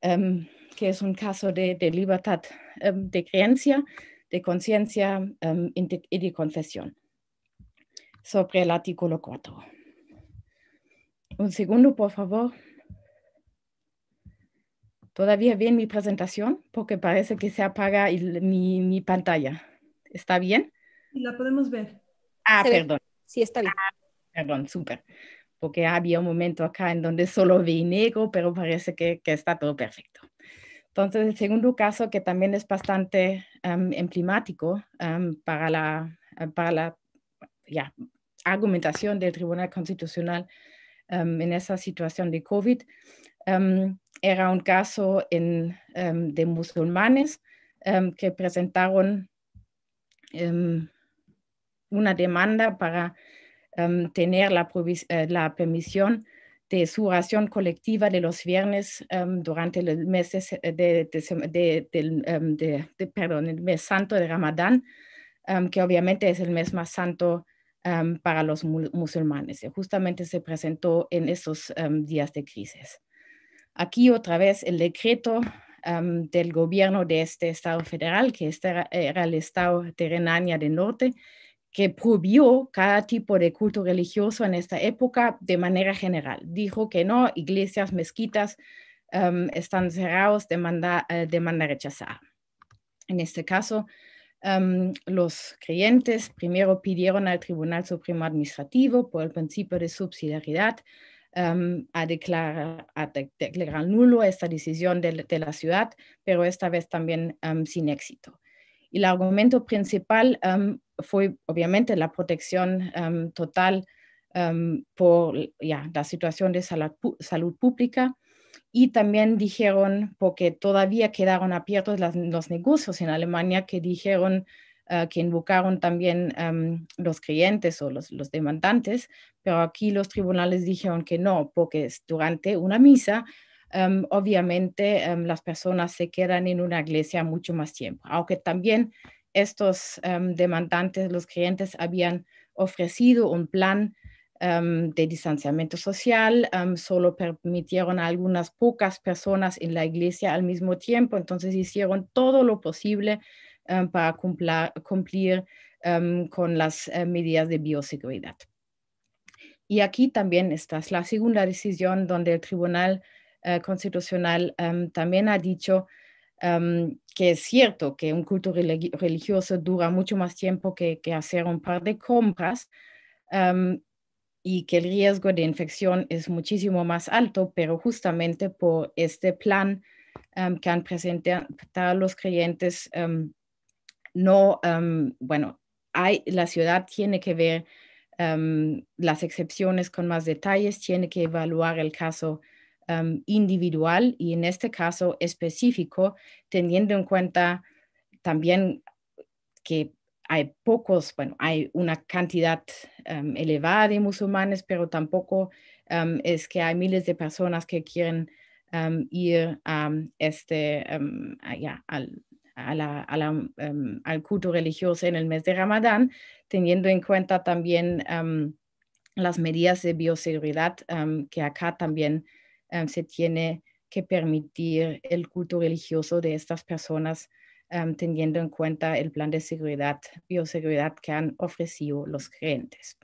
que es un caso de libertad de creencia, de conciencia y de confesión, sobre el artículo 4. Un segundo, por favor. ¿Todavía bien mi presentación? Porque parece que se apaga mi pantalla. ¿Está bien? La podemos ver. Perdón. Sí, está bien. Perdón, súper. Porque había un momento acá en donde solo vi negro, pero parece que está todo perfecto. Entonces, el segundo caso, que también es bastante emblemático para la argumentación del Tribunal Constitucional en esa situación de COVID, era un caso de musulmanes que presentaron una demanda para tener la permisión de su oración colectiva de los viernes durante el mes, el mes santo de Ramadán, que obviamente es el mes más santo para los musulmanes. Y justamente se presentó en esos días de crisis. Aquí otra vez el decreto del gobierno de este Estado federal, que era el Estado de Renania del Norte, que prohibió cada tipo de culto religioso en esta época de manera general. Dijo que no, iglesias, mezquitas están cerrados de manera rechazada. En este caso, los creyentes primero pidieron al Tribunal Supremo Administrativo por el principio de subsidiariedad a declarar nulo esta decisión de la ciudad, pero esta vez también sin éxito. Y el argumento principal fue obviamente la protección total por la situación de salud pública, y también dijeron, porque todavía quedaron abiertos los negocios en Alemania, que dijeron, que invocaron también los creyentes o los demandantes, pero aquí los tribunales dijeron que no, porque durante una misa, obviamente las personas se quedan en una iglesia mucho más tiempo, aunque también estos demandantes, los creyentes, habían ofrecido un plan de distanciamiento social, solo permitieron a algunas pocas personas en la iglesia al mismo tiempo, entonces hicieron todo lo posible para cumplir con las medidas de bioseguridad. Y aquí también esta es la segunda decisión donde el Tribunal Constitucional también ha dicho que es cierto que un culto religioso dura mucho más tiempo que hacer un par de compras, y que el riesgo de infección es muchísimo más alto, pero justamente por este plan que han presentado los creyentes, la ciudad tiene que ver las excepciones con más detalles, tiene que evaluar el caso individual y en este caso específico, teniendo en cuenta también que hay hay una cantidad elevada de musulmanes, pero tampoco es que hay miles de personas que quieren ir al culto religioso en el mes de Ramadán, teniendo en cuenta también las medidas de bioseguridad, que acá también se tiene que permitir el culto religioso de estas personas, teniendo en cuenta el plan de bioseguridad que han ofrecido los creyentes.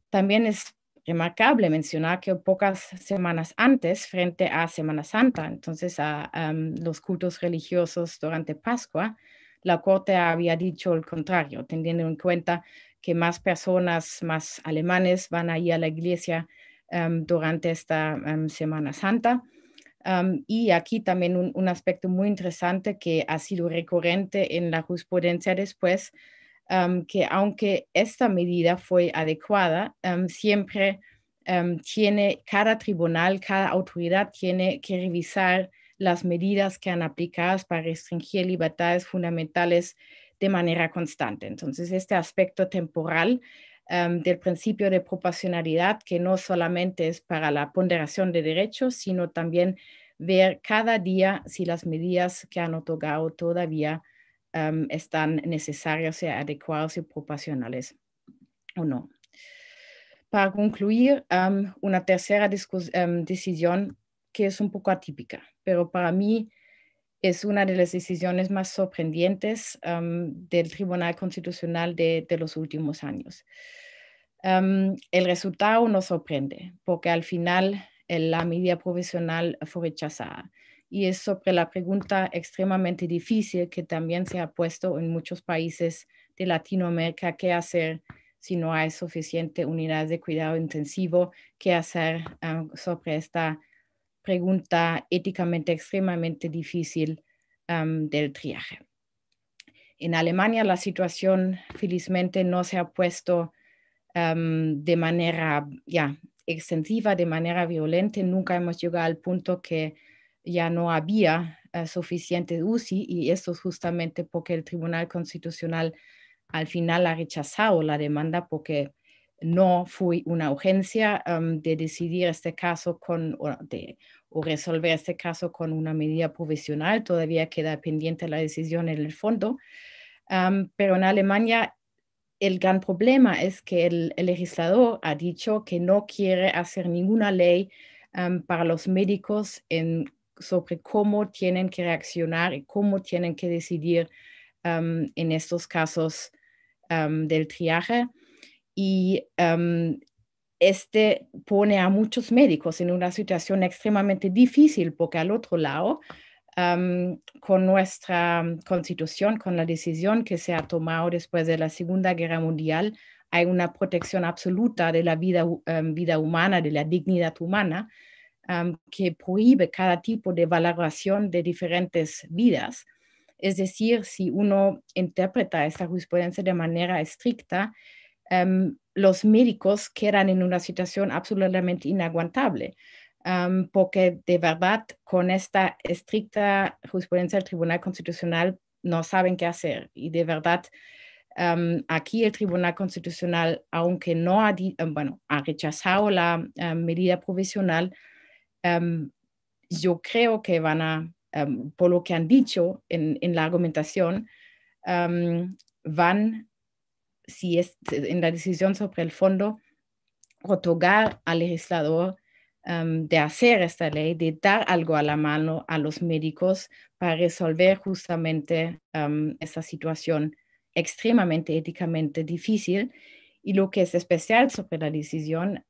También es remarcable mencionar que pocas semanas antes, frente a Semana Santa, entonces a los cultos religiosos durante Pascua, la Corte había dicho el contrario, teniendo en cuenta que más personas, más alemanes van a ir a la iglesia durante esta Semana Santa. Y aquí también un aspecto muy interesante que ha sido recurrente en la jurisprudencia después, que aunque esta medida fue adecuada, siempre tiene cada tribunal, cada autoridad tiene que revisar las medidas que han aplicado para restringir libertades fundamentales de manera constante. Entonces, este aspecto temporal del principio de proporcionalidad, que no solamente es para la ponderación de derechos, sino también ver cada día si las medidas que han otorgado todavía están necesarias, adecuadas y proporcionales o no. Para concluir, una tercera decisión que es un poco atípica, pero para mí es una de las decisiones más sorprendentes del Tribunal Constitucional de los últimos años. El resultado nos sorprende porque al final la medida provisional fue rechazada y es sobre la pregunta extremadamente difícil que también se ha puesto en muchos países de Latinoamérica: ¿qué hacer si no hay suficiente unidades de cuidado intensivo? ¿Qué hacer sobre esta pregunta éticamente extremadamente difícil del triaje? En Alemania la situación felizmente no se ha puesto de manera extensiva, de manera violenta. Nunca hemos llegado al punto que ya no había suficiente UCI, y esto es justamente porque el Tribunal Constitucional al final ha rechazado la demanda porque no fue una urgencia de decidir este caso o resolver este caso con una medida provisional. Todavía queda pendiente la decisión en el fondo, pero en Alemania el gran problema es que el legislador ha dicho que no quiere hacer ninguna ley para los médicos en sobre cómo tienen que reaccionar y cómo tienen que decidir en estos casos del triaje. Y este pone a muchos médicos en una situación extremadamente difícil, porque al otro lado, con nuestra constitución, con la decisión que se ha tomado después de la Segunda Guerra Mundial, hay una protección absoluta de la vida humana, de la dignidad humana, que prohíbe cada tipo de valoración de diferentes vidas. Es decir, si uno interpreta esta jurisprudencia de manera estricta, los médicos quedan en una situación absolutamente inaguantable, porque de verdad con esta estricta jurisprudencia del Tribunal Constitucional no saben qué hacer. Y de verdad, aquí el Tribunal Constitucional, aunque no ha rechazado la medida provisional, yo creo que van a, por lo que han dicho en la argumentación, van, si es en la decisión sobre el fondo, otorgar al legislador de hacer esta ley, de dar algo a la mano a los médicos para resolver justamente esta situación extremadamente éticamente difícil. Y lo que es especial sobre la decisión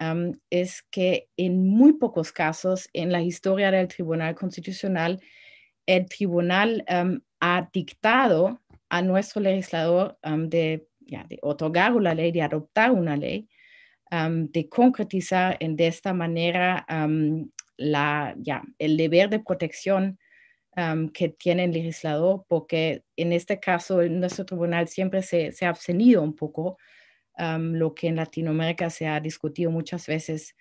es que en muy pocos casos en la historia del Tribunal Constitucional, el tribunal ha dictado a nuestro legislador de otorgar una ley, de adoptar una ley, de concretizar de esta manera el deber de protección que tiene el legislador, porque en este caso nuestro tribunal siempre se ha abstenido un poco, lo que en Latinoamérica se ha discutido muchas veces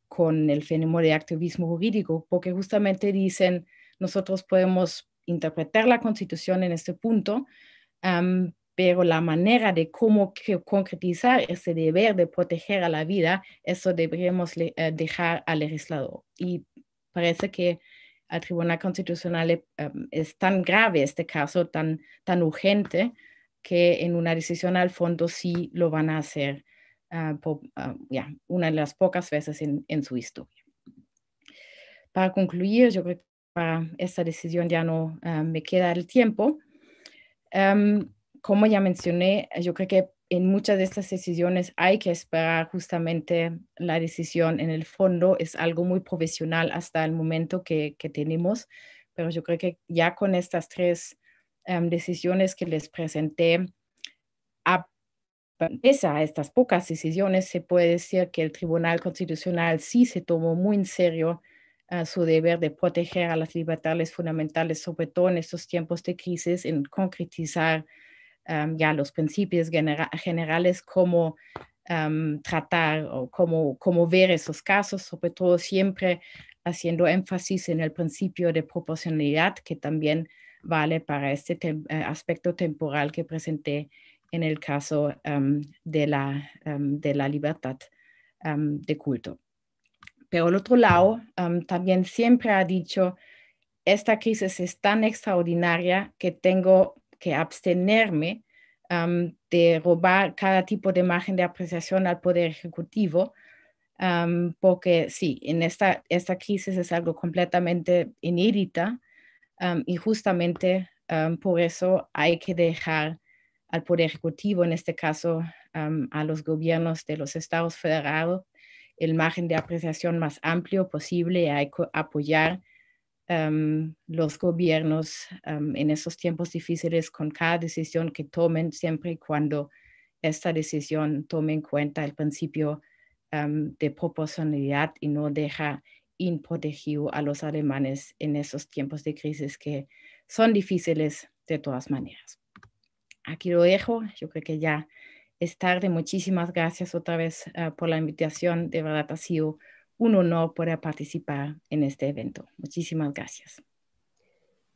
con el fenómeno de activismo jurídico, porque justamente dicen, nosotros podemos interpretar la Constitución en este punto, pero la manera de cómo concretizar ese deber de proteger a la vida, eso deberíamos dejar al legislador. Y parece que al Tribunal Constitucional es tan grave este caso, tan urgente, que en una decisión al fondo sí lo van a hacer una de las pocas veces en su historia. Para concluir, yo creo que para esta decisión ya no me queda el tiempo. Como ya mencioné, yo creo que en muchas de estas decisiones hay que esperar justamente la decisión en el fondo. Es algo muy profesional hasta el momento que tenemos, pero yo creo que ya con estas tres decisiones que les presenté, pese a estas pocas decisiones, se puede decir que el Tribunal Constitucional sí se tomó muy en serio su deber de proteger a las libertades fundamentales, sobre todo en estos tiempos de crisis, en concretizar los principios generales, cómo tratar o cómo ver esos casos, sobre todo siempre haciendo énfasis en el principio de proporcionalidad, que también vale para este aspecto temporal que presenté en el caso de la libertad de culto. Pero al otro lado, también siempre ha dicho, esta crisis es tan extraordinaria que tengo que abstenerme de robar cada tipo de margen de apreciación al Poder Ejecutivo, porque sí, en esta crisis es algo completamente inédita y justamente por eso hay que dejar al Poder Ejecutivo, en este caso a los gobiernos de los estados federados, el margen de apreciación más amplio posible. Hay que apoyar los gobiernos en esos tiempos difíciles con cada decisión que tomen, siempre y cuando esta decisión tome en cuenta el principio de proporcionalidad y no deja improtegido a los alemanes en esos tiempos de crisis que son difíciles de todas maneras. Aquí lo dejo, yo creo que ya es tarde. Muchísimas gracias otra vez por la invitación. De verdad ha sido un honor poder participar en este evento. Muchísimas gracias.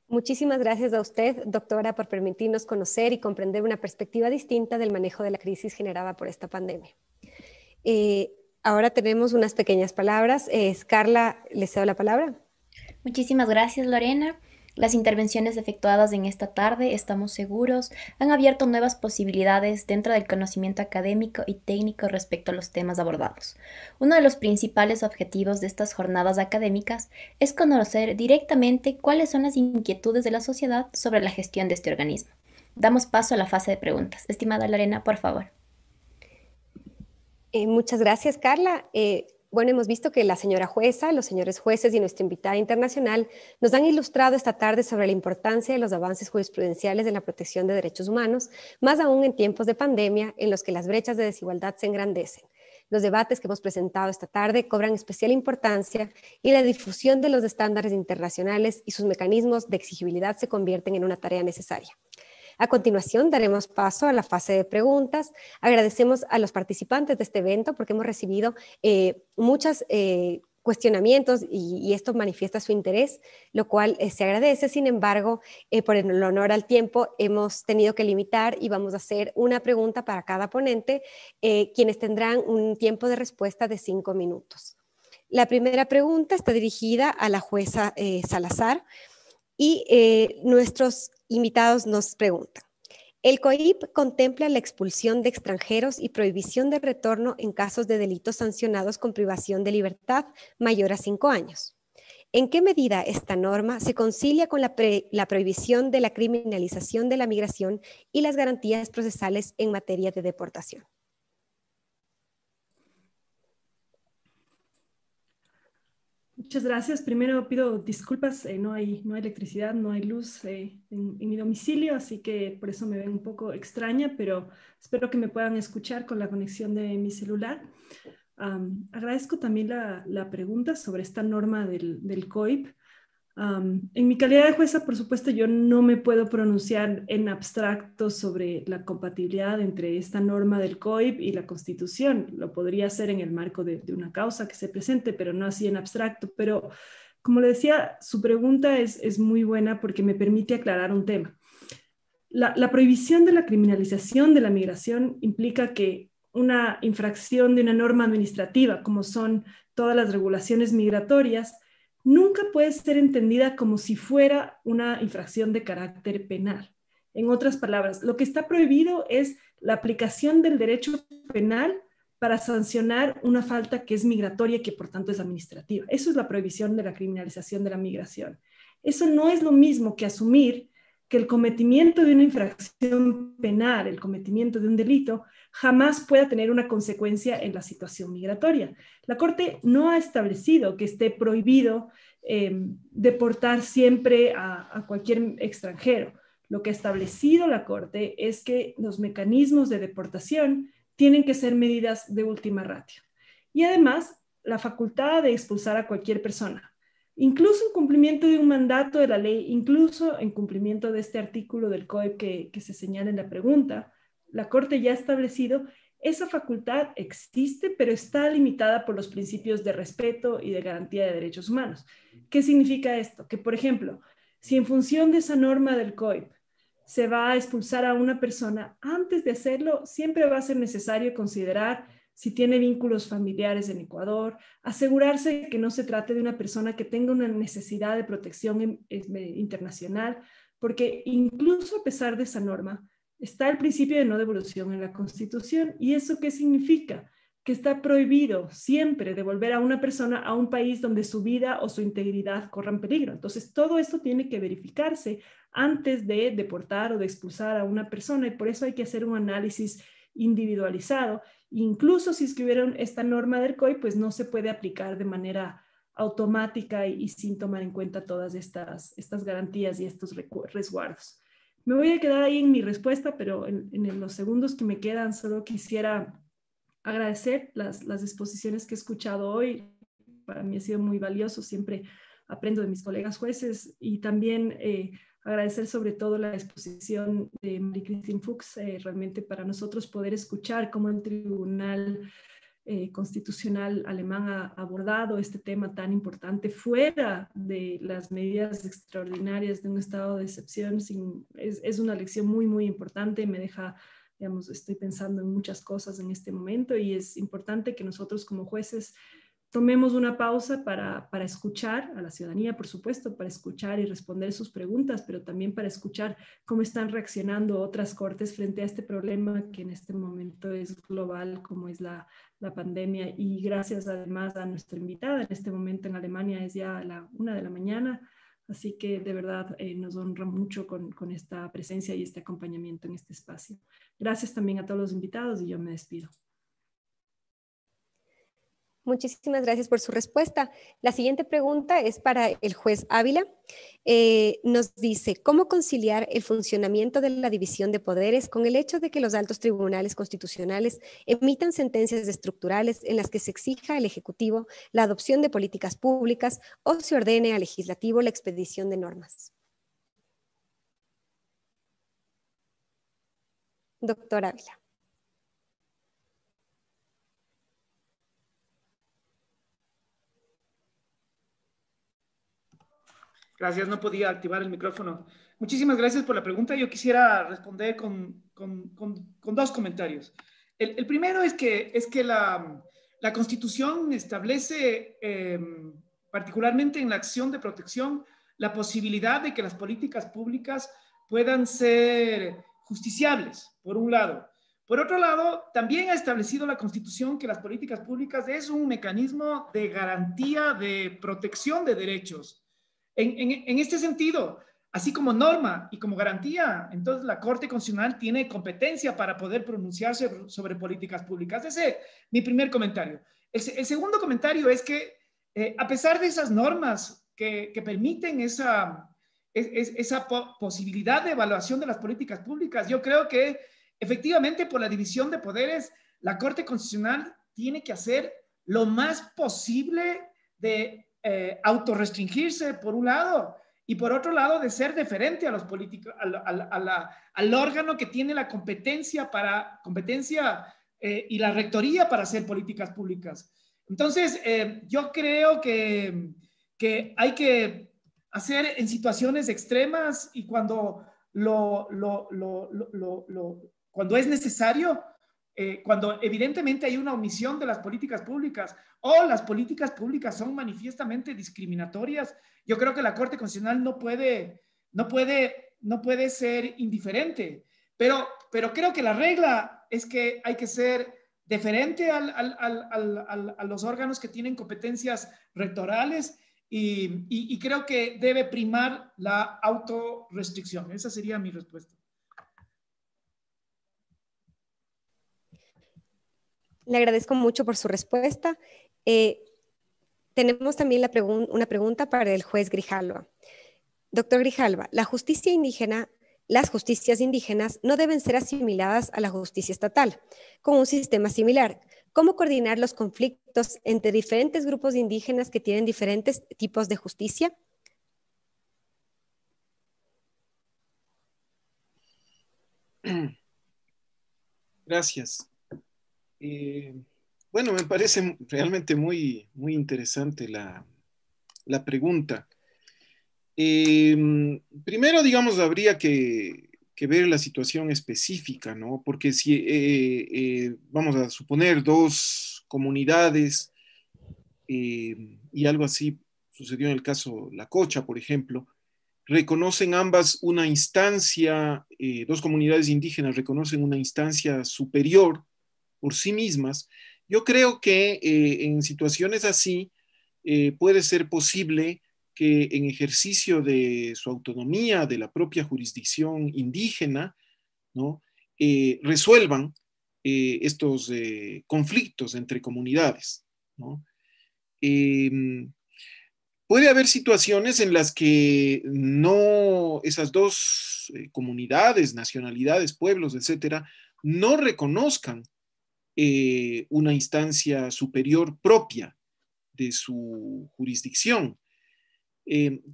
Muchísimas gracias a usted, doctora, por permitirnos conocer y comprender una perspectiva distinta del manejo de la crisis generada por esta pandemia. Ahora tenemos unas pequeñas palabras. Carla, le cedo la palabra. Muchísimas gracias, Lorena. Las intervenciones efectuadas en esta tarde, estamos seguros, han abierto nuevas posibilidades dentro del conocimiento académico y técnico respecto a los temas abordados. Uno de los principales objetivos de estas jornadas académicas es conocer directamente cuáles son las inquietudes de la sociedad sobre la gestión de este organismo. Damos paso a la fase de preguntas. Estimada Lorena, por favor. Muchas gracias, Carla. Bueno, hemos visto que la señora jueza, los señores jueces y nuestra invitada internacional nos han ilustrado esta tarde sobre la importancia de los avances jurisprudenciales en la protección de derechos humanos, más aún en tiempos de pandemia en los que las brechas de desigualdad se engrandecen. Los debates que hemos presentado esta tarde cobran especial importancia y la difusión de los estándares internacionales y sus mecanismos de exigibilidad se convierten en una tarea necesaria. A continuación, daremos paso a la fase de preguntas. Agradecemos a los participantes de este evento porque hemos recibido muchos cuestionamientos y esto manifiesta su interés, lo cual se agradece. Sin embargo, por el honor al tiempo, hemos tenido que limitar y vamos a hacer una pregunta para cada ponente, quienes tendrán un tiempo de respuesta de 5 minutos. La primera pregunta está dirigida a la jueza Salazar y nuestros invitados nos preguntan: ¿el COIP contempla la expulsión de extranjeros y prohibición de retorno en casos de delitos sancionados con privación de libertad mayor a 5 años? ¿En qué medida esta norma se concilia con la prohibición de la criminalización de la migración y las garantías procesales en materia de deportación? Muchas gracias. Primero pido disculpas, no hay electricidad, no hay luz en mi domicilio, así que por eso me ven un poco extraña, pero espero que me puedan escuchar con la conexión de mi celular. Agradezco también la pregunta sobre esta norma del COIP. En mi calidad de jueza, por supuesto, yo no me puedo pronunciar en abstracto sobre la compatibilidad entre esta norma del COIP y la Constitución. Lo podría hacer en el marco de una causa que se presente, pero no así en abstracto. Pero, como le decía, su pregunta es muy buena porque me permite aclarar un tema. La prohibición de la criminalización de la migración implica que una infracción de una norma administrativa, como son todas las regulaciones migratorias, nunca puede ser entendida como si fuera una infracción de carácter penal. En otras palabras, lo que está prohibido es la aplicación del derecho penal para sancionar una falta que es migratoria y que por tanto es administrativa. Eso es la prohibición de la criminalización de la migración. Eso no es lo mismo que asumir que el cometimiento de una infracción penal, el cometimiento de un delito, jamás pueda tener una consecuencia en la situación migratoria. La Corte no ha establecido que esté prohibido deportar siempre a cualquier extranjero. Lo que ha establecido la Corte es que los mecanismos de deportación tienen que ser medidas de última ratio. Y además, la facultad de expulsar a cualquier persona, incluso en cumplimiento de un mandato de la ley, incluso en cumplimiento de este artículo del COIP que se señala en la pregunta, la Corte ya ha establecido esa facultad existe, pero está limitada por los principios de respeto y de garantía de derechos humanos. ¿Qué significa esto? Que, por ejemplo, si en función de esa norma del COIP se va a expulsar a una persona, antes de hacerlo siempre va a ser necesario considerar si tiene vínculos familiares en Ecuador, asegurarse de que no se trate de una persona que tenga una necesidad de protección internacional, porque incluso a pesar de esa norma, está el principio de no devolución en la Constitución. ¿Y eso qué significa? Que está prohibido siempre devolver a una persona a un país donde su vida o su integridad corran peligro. Entonces, todo esto tiene que verificarse antes de deportar o de expulsar a una persona y por eso hay que hacer un análisis individualizado. Incluso si escribieron esta norma del COI, pues no se puede aplicar de manera automática y sin tomar en cuenta todas estas garantías y estos resguardos. Me voy a quedar ahí en mi respuesta, pero en los segundos que me quedan solo quisiera agradecer las exposiciones que he escuchado hoy. Para mí ha sido muy valioso, siempre aprendo de mis colegas jueces y también agradecer sobre todo la exposición de Marie-Christine Fuchs, realmente para nosotros poder escuchar cómo el Tribunal Constitucional alemán ha abordado este tema tan importante fuera de las medidas extraordinarias de un estado de excepción. Es una lección muy, muy importante, me deja, digamos, estoy pensando en muchas cosas en este momento y es importante que nosotros como jueces tomemos una pausa para escuchar a la ciudadanía, por supuesto, para escuchar y responder sus preguntas, pero también para escuchar cómo están reaccionando otras cortes frente a este problema que en este momento es global, como es la pandemia. Y gracias además a nuestra invitada, en este momento en Alemania es ya la 1 de la mañana, así que de verdad nos honra mucho con esta presencia y este acompañamiento en este espacio. Gracias también a todos los invitados y yo me despido. Muchísimas gracias por su respuesta. La siguiente pregunta es para el juez Ávila. Nos dice, ¿cómo conciliar el funcionamiento de la división de poderes con el hecho de que los altos tribunales constitucionales emitan sentencias estructurales en las que se exija al Ejecutivo la adopción de políticas públicas o se ordene al Legislativo la expedición de normas? Doctor Ávila. Gracias, no podía activar el micrófono. Muchísimas gracias por la pregunta. Yo quisiera responder con dos comentarios. El primero es que la Constitución establece, particularmente en la acción de protección, la posibilidad de que las políticas públicas puedan ser justiciables, por un lado. Por otro lado, también ha establecido la Constitución que las políticas públicas es un mecanismo de garantía de protección de derechos. En este sentido, así como norma y como garantía, entonces la Corte Constitucional tiene competencia para poder pronunciarse sobre políticas públicas. Ese es mi primer comentario. El segundo comentario es que a pesar de esas normas que permiten esa posibilidad de evaluación de las políticas públicas, yo creo que efectivamente por la división de poderes, la Corte Constitucional tiene que hacer lo más posible de autorrestringirse por un lado y por otro lado de ser deferente a los políticos, al órgano que tiene la competencia y la rectoría para hacer políticas públicas. Entonces, yo creo que hay que hacer en situaciones extremas y cuando cuando es necesario, cuando evidentemente hay una omisión de las políticas públicas o las políticas públicas son manifiestamente discriminatorias, yo creo que la Corte Constitucional no puede ser indiferente. Pero creo que la regla es que hay que ser deferente a los órganos que tienen competencias rectorales y creo que debe primar la autorrestricción. Esa sería mi respuesta. Le agradezco mucho por su respuesta. Tenemos también una pregunta para el juez Grijalva. Doctor Grijalva, las justicias indígenas no deben ser asimiladas a la justicia estatal, con un sistema similar. ¿Cómo coordinar los conflictos entre diferentes grupos indígenas que tienen diferentes tipos de justicia? Gracias. Bueno, me parece realmente muy interesante la pregunta. Primero, digamos, habría que ver la situación específica, ¿no? Porque si vamos a suponer dos comunidades y algo así sucedió en el caso La Cocha, por ejemplo, reconocen ambas una instancia, dos comunidades indígenas reconocen una instancia superior por sí mismas. Yo creo que en situaciones así puede ser posible que en ejercicio de su autonomía, de la propia jurisdicción indígena, ¿no? Resuelvan estos conflictos entre comunidades, ¿no? Puede haber situaciones en las que no, esas dos comunidades, nacionalidades, pueblos, etcétera, no reconozcan una instancia superior propia de su jurisdicción.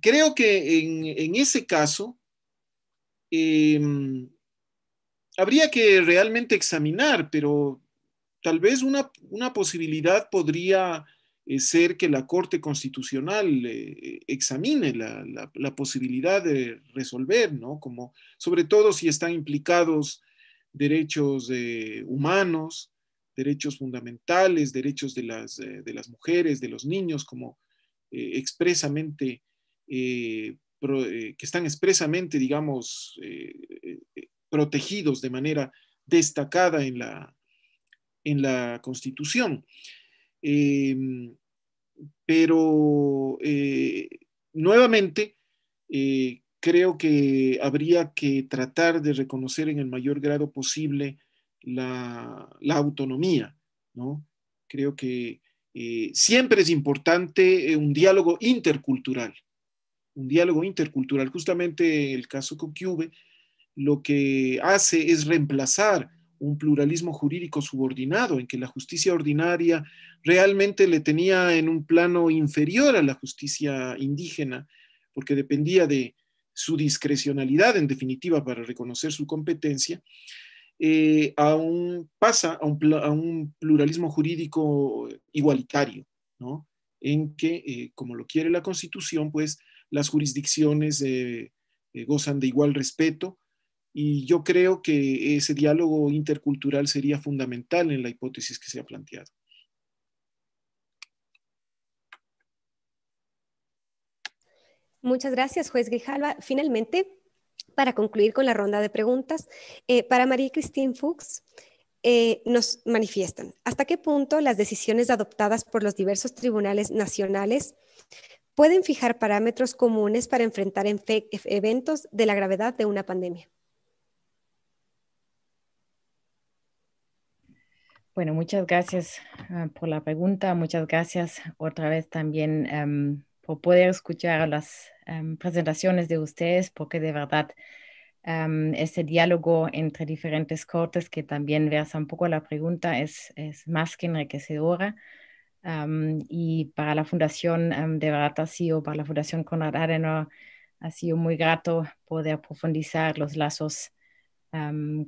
Creo que en ese caso habría que realmente examinar, pero tal vez una posibilidad podría ser que la Corte Constitucional examine la posibilidad de resolver, ¿no? Como, sobre todo si están implicados derechos humanos, derechos fundamentales, derechos de las mujeres, de los niños, como expresamente, que están expresamente, digamos, protegidos de manera destacada en la Constitución. Pero nuevamente, creo que habría que tratar de reconocer en el mayor grado posible la autonomía, ¿no? Creo que siempre es importante un diálogo intercultural. Un diálogo intercultural. Justamente el caso Cocube lo que hace es reemplazar un pluralismo jurídico subordinado, en que la justicia ordinaria realmente le tenía en un plano inferior a la justicia indígena, porque dependía de su discrecionalidad, en definitiva, para reconocer su competencia, pasa a un pluralismo jurídico igualitario, ¿no? En que, como lo quiere la Constitución, pues las jurisdicciones gozan de igual respeto, y yo creo que ese diálogo intercultural sería fundamental en la hipótesis que se ha planteado. Muchas gracias, juez Grijalva. Finalmente, para concluir con la ronda de preguntas, para Marie-Christine Fuchs, nos manifiestan, ¿hasta qué punto las decisiones adoptadas por los diversos tribunales nacionales pueden fijar parámetros comunes para enfrentar eventos de la gravedad de una pandemia? Bueno, muchas gracias por la pregunta. Muchas gracias otra vez también por poder escuchar las presentaciones de ustedes, porque de verdad este diálogo entre diferentes cortes que también versa un poco la pregunta es más que enriquecedora. Y para la Fundación, de verdad ha sido, para la Fundación Konrad Adenauer, ha sido muy grato poder profundizar los lazos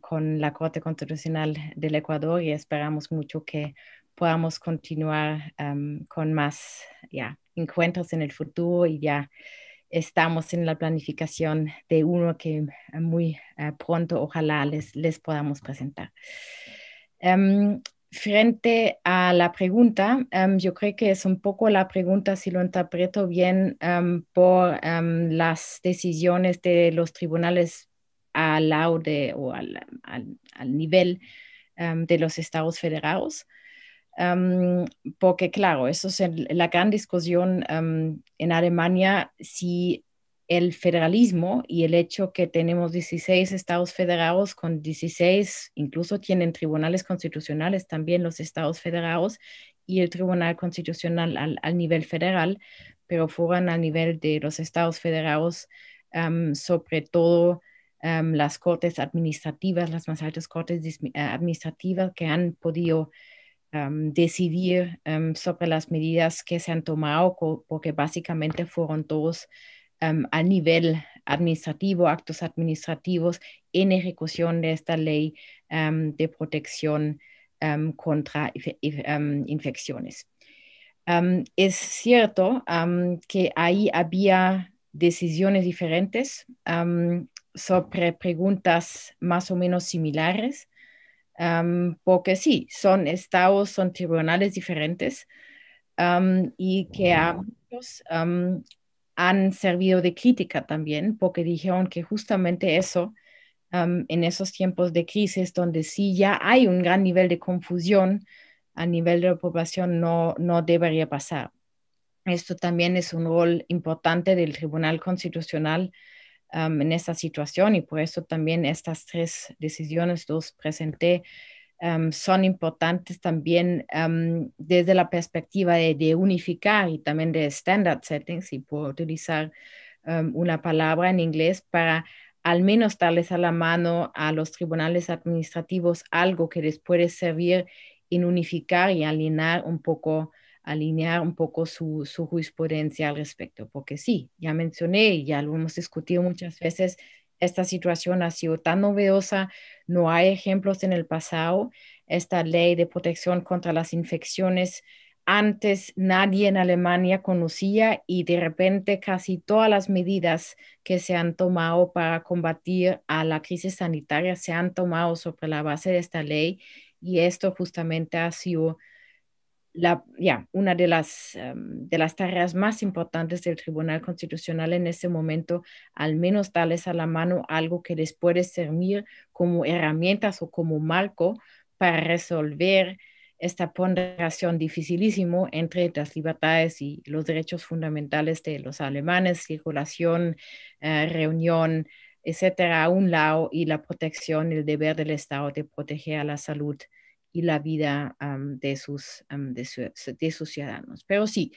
con la Corte Constitucional del Ecuador, y esperamos mucho que podamos continuar con más encuentros en el futuro, y ya estamos en la planificación de uno que muy pronto ojalá les podamos presentar. Frente a la pregunta, yo creo que es un poco la pregunta, si lo interpreto bien, por las decisiones de los tribunales al lado o al nivel de los estados federados. Porque claro, eso es la gran discusión en Alemania, si el federalismo y el hecho que tenemos 16 estados federados con 16, incluso tienen tribunales constitucionales también los estados federados, y el Tribunal Constitucional al nivel federal, pero fueran al nivel de los estados federados, sobre todo las cortes administrativas, las más altas cortes administrativas, que han podido decidir sobre las medidas que se han tomado, porque básicamente fueron todos a nivel administrativo, actos administrativos en ejecución de esta ley de protección contra infecciones. Es cierto que ahí había decisiones diferentes sobre preguntas más o menos similares, porque sí, son estados, son tribunales diferentes, y que a muchos han servido de crítica también, porque dijeron que justamente eso, en esos tiempos de crisis donde sí ya hay un gran nivel de confusión a nivel de la población, no debería pasar. Esto también es un rol importante del Tribunal Constitucional en esta situación, y por eso también estas tres decisiones los presenté son importantes también desde la perspectiva de unificar y también de standard setting, si puedo utilizar una palabra en inglés, para al menos darles a la mano a los tribunales administrativos algo que les puede servir en unificar y alinear un poco su jurisprudencia al respecto. Porque sí, ya mencioné y ya lo hemos discutido muchas veces, esta situación ha sido tan novedosa, no hay ejemplos en el pasado. Esta ley de protección contra las infecciones, antes nadie en Alemania conocía, y de repente casi todas las medidas que se han tomado para combatir a la crisis sanitaria se han tomado sobre la base de esta ley. Y esto justamente ha sido una de las tareas más importantes del Tribunal Constitucional en este momento, al menos darles a la mano algo que les puede servir como herramientas o como marco para resolver esta ponderación dificilísimo entre las libertades y los derechos fundamentales de los alemanes, circulación, reunión, etcétera, a un lado, y la protección, el deber del Estado de proteger a la salud y la vida de sus ciudadanos. Pero sí,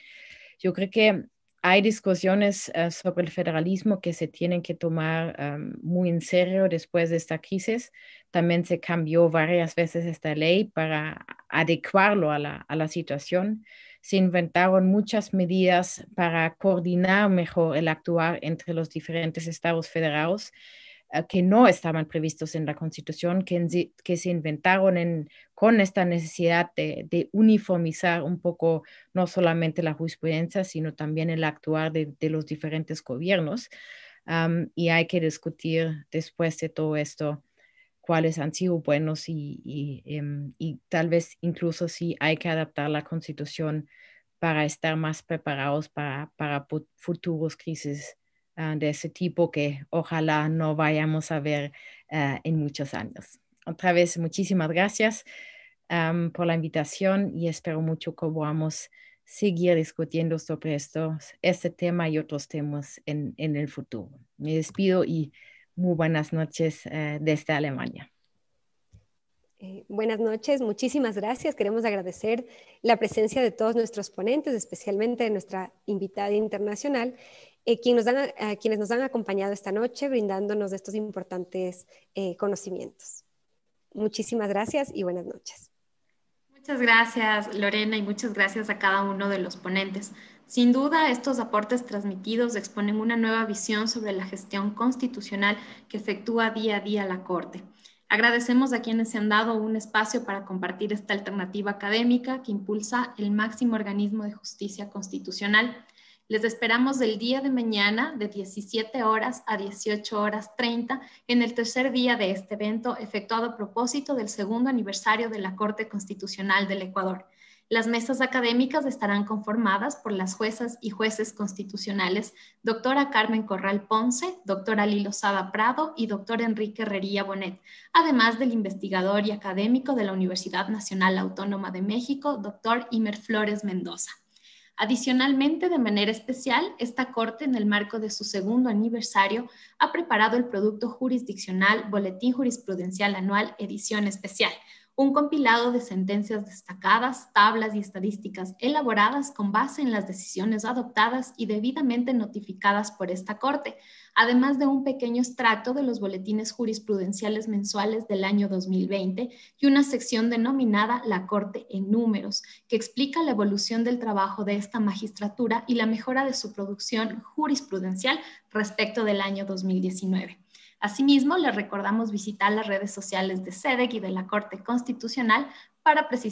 yo creo que hay discusiones sobre el federalismo que se tienen que tomar muy en serio después de esta crisis. También se cambió varias veces esta ley para adecuarlo a la situación. Se inventaron muchas medidas para coordinar mejor el actuar entre los diferentes estados federados, que no estaban previstos en la Constitución, que se inventaron con esta necesidad de uniformizar un poco no solamente la jurisprudencia, sino también el actuar de los diferentes gobiernos. Y hay que discutir después de todo esto cuáles han sido buenos y tal vez incluso si hay que adaptar la Constitución para estar más preparados para futuros crisis de ese tipo que ojalá no vayamos a ver en muchos años. Otra vez, muchísimas gracias por la invitación y espero mucho que podamos seguir discutiendo sobre este tema y otros temas en el futuro. Me despido y muy buenas noches desde Alemania. Buenas noches, muchísimas gracias. Queremos agradecer la presencia de todos nuestros ponentes, especialmente de nuestra invitada internacional, quienes nos han acompañado esta noche brindándonos estos importantes conocimientos. Muchísimas gracias y buenas noches. Muchas gracias, Lorena, y muchas gracias a cada uno de los ponentes. Sin duda, estos aportes transmitidos exponen una nueva visión sobre la gestión constitucional que efectúa día a día la Corte. Agradecemos a quienes se han dado un espacio para compartir esta alternativa académica que impulsa el máximo organismo de justicia constitucional. Les esperamos el día de mañana de 17 horas a 18 horas 30 en el tercer día de este evento efectuado a propósito del segundo aniversario de la Corte Constitucional del Ecuador. Las mesas académicas estarán conformadas por las juezas y jueces constitucionales doctora Carmen Corral Ponce, doctora Lilo Sada Prado y doctor Enrique Herrería Bonet, además del investigador y académico de la Universidad Nacional Autónoma de México, doctor Imer Flores Mendoza. Adicionalmente, de manera especial, esta Corte, en el marco de su segundo aniversario, ha preparado el producto jurisdiccional Boletín Jurisprudencial Anual Edición Especial, un compilado de sentencias destacadas, tablas y estadísticas elaboradas con base en las decisiones adoptadas y debidamente notificadas por esta Corte, además de un pequeño extracto de los boletines jurisprudenciales mensuales del año 2020 y una sección denominada La Corte en Números, que explica la evolución del trabajo de esta magistratura y la mejora de su producción jurisprudencial respecto del año 2019. Asimismo, les recordamos visitar las redes sociales de SEDEC y de la Corte Constitucional para precisar